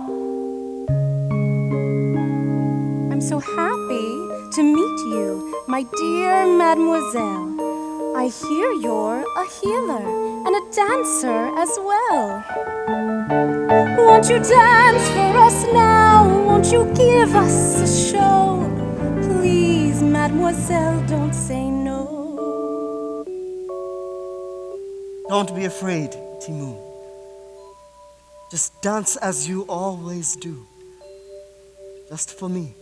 I'm so happy to meet you, my dear mademoiselle. I hear you're a healer and a dancer as well. Won't you dance for us now? Won't you give us a show? Please, mademoiselle, don't say no. Don't be afraid, Timoon. Just dance as you always do. Just for me.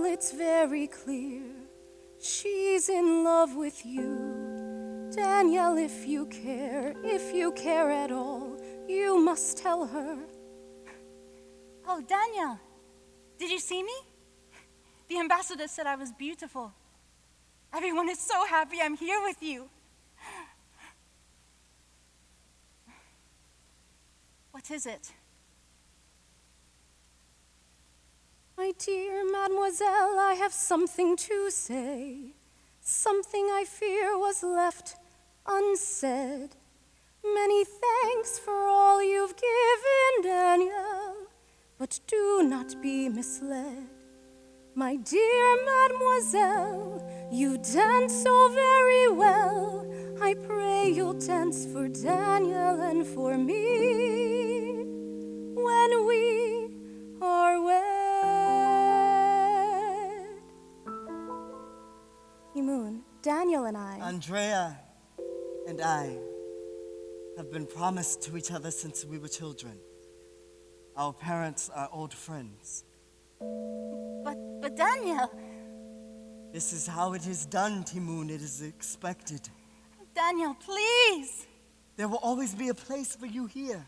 It's very clear she's in love with you. Daniel, if you care at all, you must tell her. Oh, Daniel, did you see me? The ambassador said I was beautiful. Everyone is so happy I'm here with you. What is it? My dear mademoiselle, I have something to say. Something I fear was left unsaid. Many thanks for all you've given, Daniel, but do not be misled. My dear mademoiselle, you dance so very well. I pray you'll dance for Daniel and for me when we are wed. Daniel and I. Andrea and I have been promised to each other since we were children. Our parents are old friends. But Daniel... This is how it is done, Timoon. It is expected. Daniel, please. There will always be a place for you here.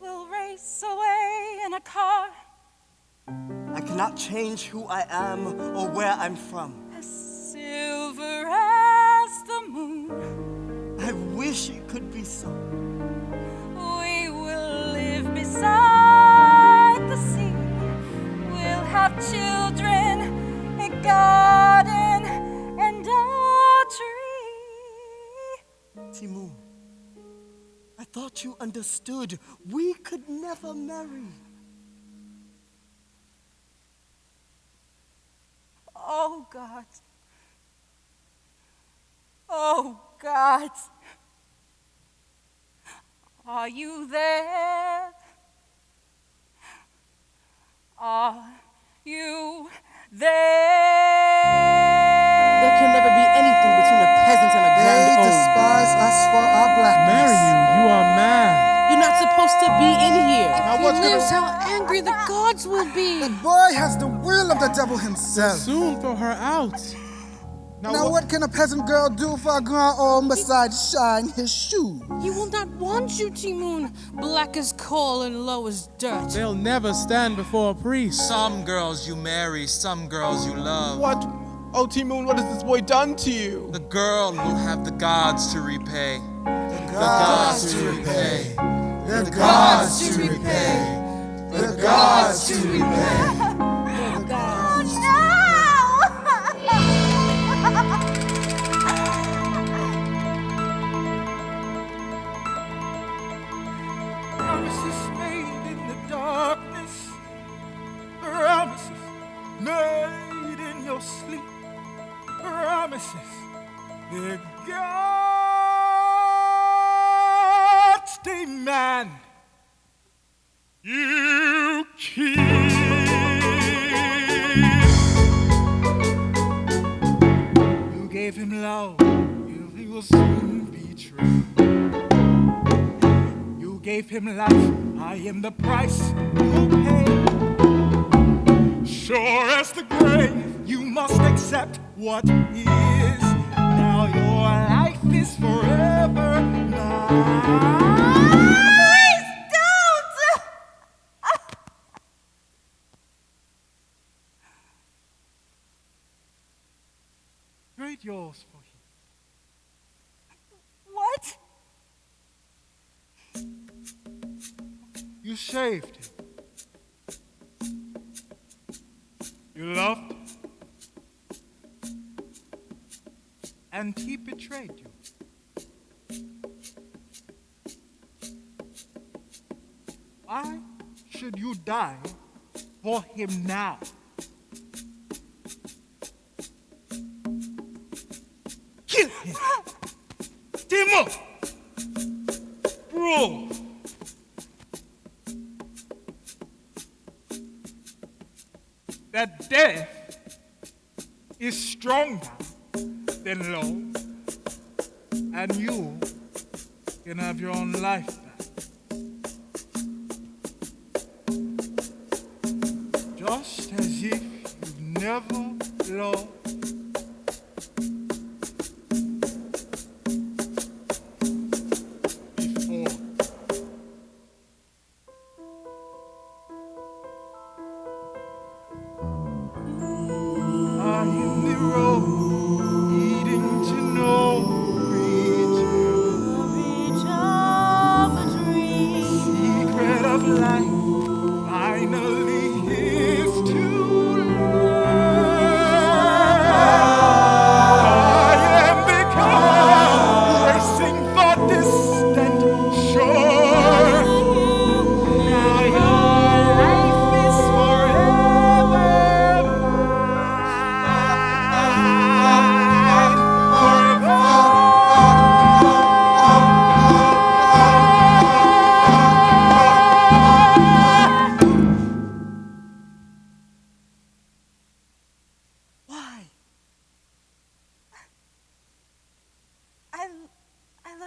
We'll race away in a car. I cannot change who I am or where I'm from. As silver as the moon. I wish it could be so. We will live beside the sea. We'll have children, a garden, and a tree. Timoon, I thought you understood. We could never marry. Oh, God. Oh, God. Are you there? Are you there? There can never be anything between a peasant and a grand They old. despise us for our blackness. Marry you are mad. You're not supposed to be in here. Now He what's lives, gonna... how angry the gods will be. That boy has the will of the devil himself. Soon throw her out. Now what can a peasant girl do for a grand homme besides shine his shoes? He will not want you, Timoon. Black as coal and low as dirt. They'll never stand before a priest. Some girls you marry, some girls you love. What? Oh, Timoon, what has this boy done to you? The girl will have the gods to repay. The gods to repay. The gods to repay. The gods to repay. Oh, no! Promises made in the darkness. Promises made in your sleep. Promises that God's demand you keep. You gave him love, he will soon betray. You gave him life, I am the price you pay. Sure as the grave, you must accept what is. Now your life is forever mine. Please don't! Trade yours for him. What? You saved him. You loved him. And he betrayed you. Why should you die for him now? Kill him! Timo! Bro! That death is stronger than love, and you can have your own life back. Just as if you've never loved.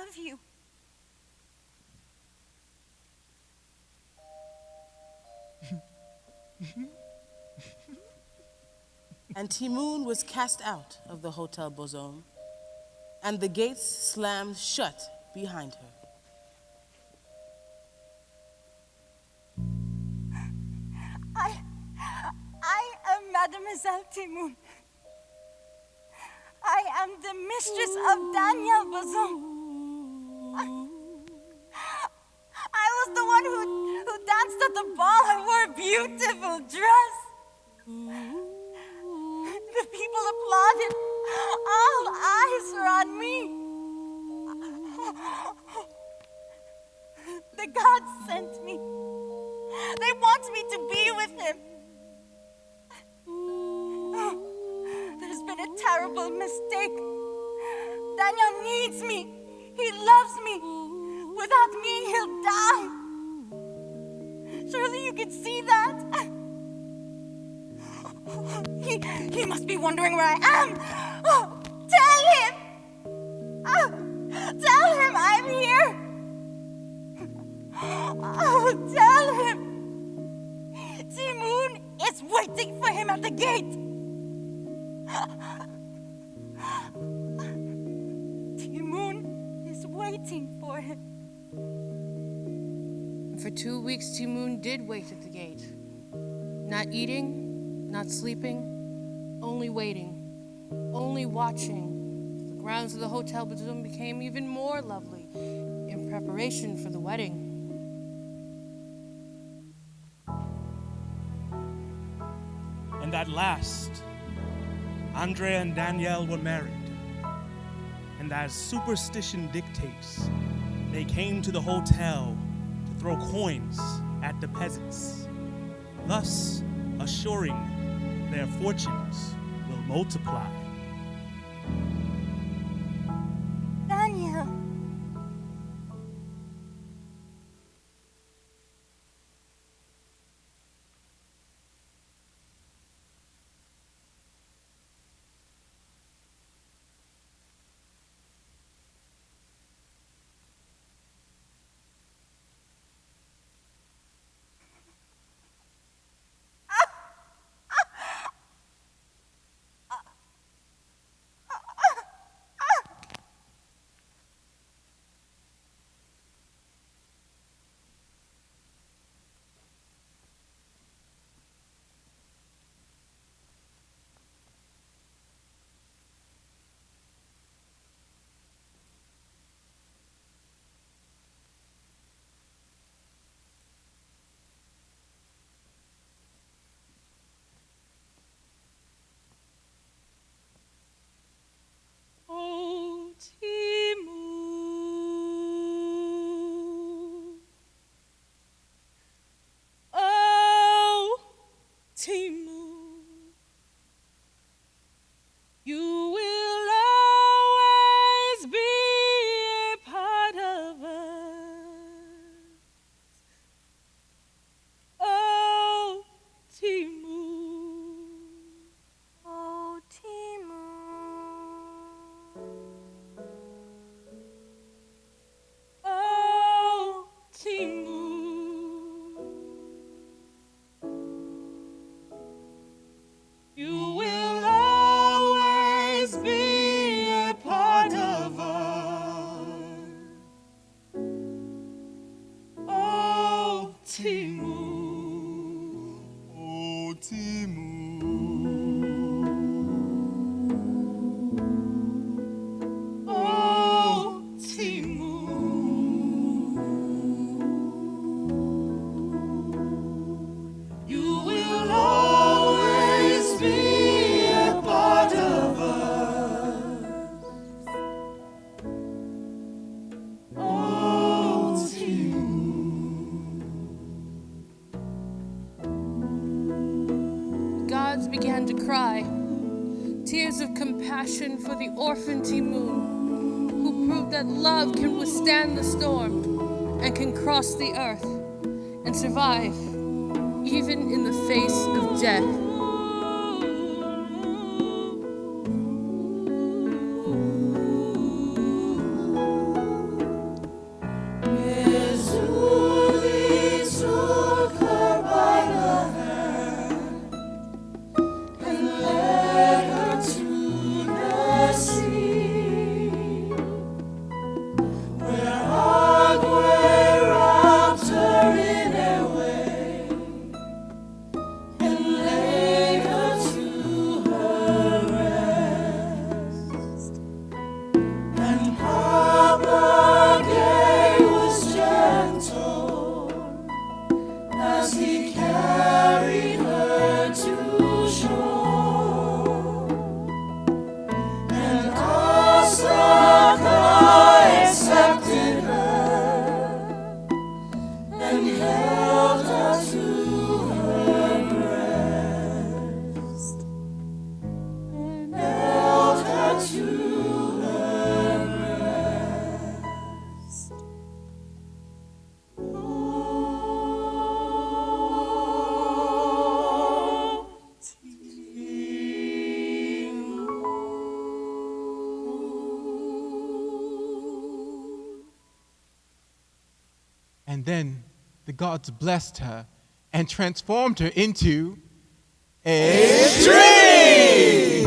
love you. And Timoon was cast out of the Hotel Beauxhomme, and the gates slammed shut behind her. I am Mademoiselle Timoon. I am the mistress of Daniel Beauxhomme. I was the one who danced at the ball and wore a beautiful dress. The people applauded. All eyes were on me. The gods sent me. They want me to be with him. There's been a terrible mistake. Daniel needs me. He loves me. Without me, he'll die. Surely you can see that. He must be wondering where I am. Tell him. Tell him I'm here. Tell him. Timoon is waiting for him at the gate. Timoon is waiting for him. For 2 weeks, Timoon did wait at the gate. Not eating, not sleeping, only waiting, only watching. The grounds of the Hotel Beauxhomme became even more lovely in preparation for the wedding. And at last, Andrea and Danielle were married. And as superstition dictates, they came to the hotel to throw coins at the peasants, thus assuring their fortunes will multiply. Daniel. Began to cry, tears of compassion for the orphan Timoon, who proved that love can withstand the storm and can cross the earth and survive even in the face of death. then the gods blessed her and transformed her into a tree!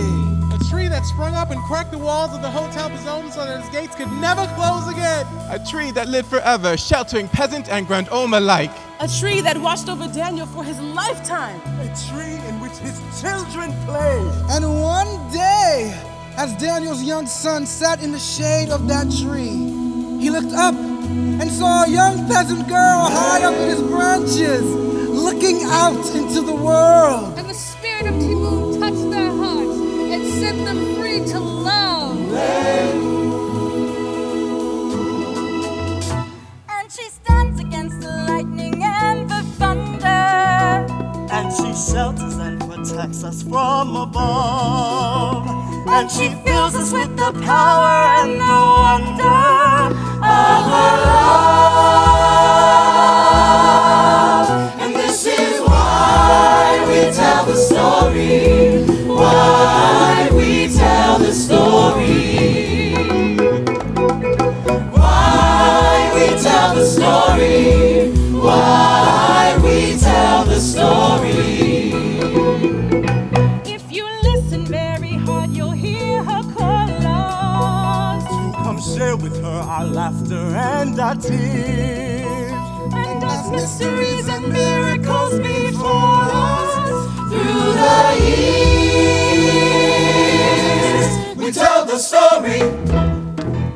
A tree that sprung up and cracked the walls of the Hotel Beauxhomme so that its gates could never close again. A tree that lived forever, sheltering peasant and grand homme alike. A tree that watched over Daniel for his lifetime. A tree in which his children play. And one day, as Daniel's young son sat in the shade of that tree, he looked up and saw a young peasant girl high up in his branches, looking out into the world. And the spirit of Timoon touched their hearts and set them free to love. And she stands against the lightning and the thunder. And she shelters and protects us from above. And she fills us with the power and the wonder of her love. And this is why we tell the story. Why we tell the story. Why we tell the story. Why we tell the story. If you listen very hard, you'll hear her call us. Come share with her our laughter and our tears. And as mysteries and miracles before us Through the years, we tell the story.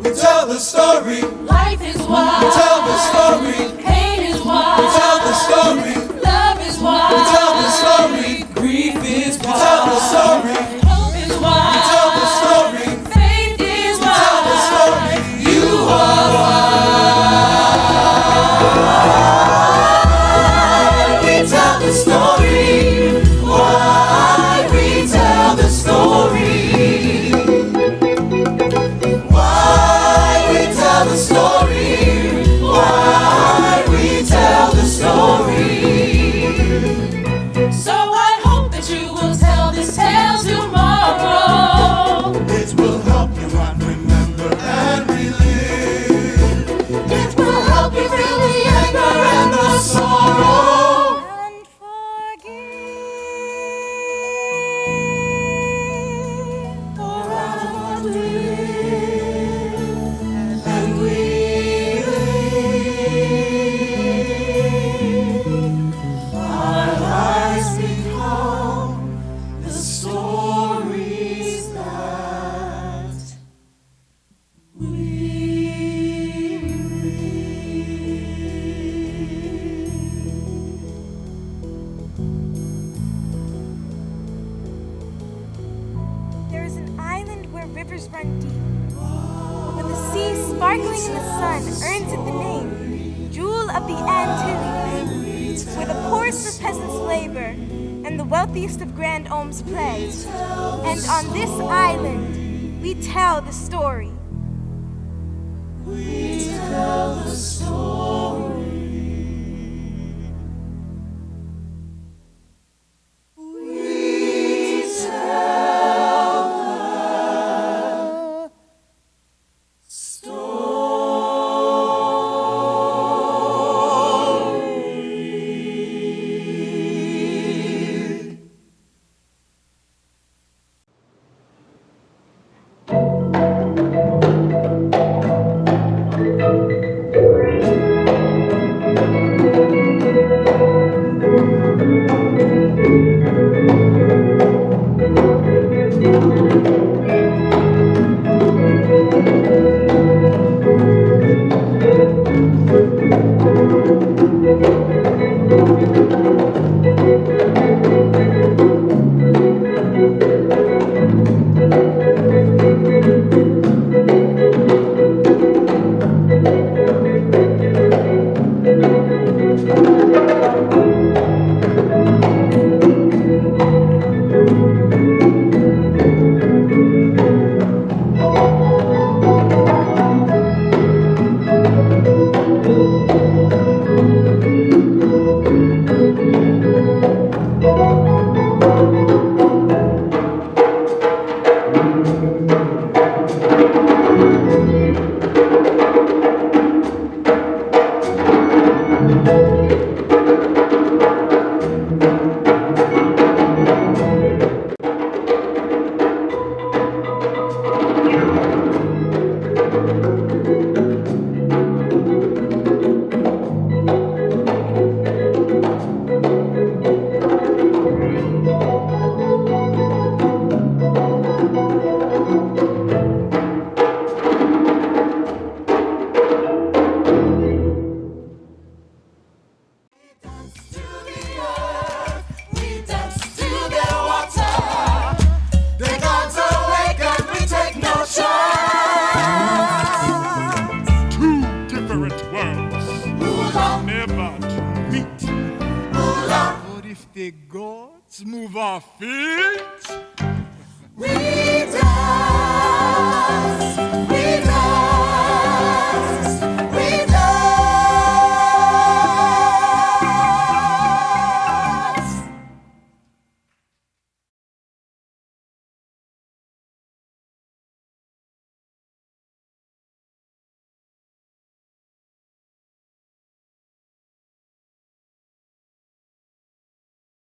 We tell the story. Life is wild. We tell the story. Pain is wild. We tell the story. Love is wild. We tell the story. Grief is wild. We tell the story. Hope is wild. We tell the story. Faith is We tell the story. You are wild. We tell the story. Why we tell the story. Why we tell the story. Why we tell the story. So I hope that you will tell this tale tomorrow. It will help you and remember and relive. It will help you feel the anger and the sorrow. And forgive. For our live and we live. Our lives become the stories that we There is an island where rivers run deep, where the sea sparkling in the sun earns it the name, Jewel of the Antilles, where the poorest of peasants labor and the wealthiest of grand hommes play. And on this island, we tell the story. We tell the story. We tell the story. the gods move our feet. We dance, we dance.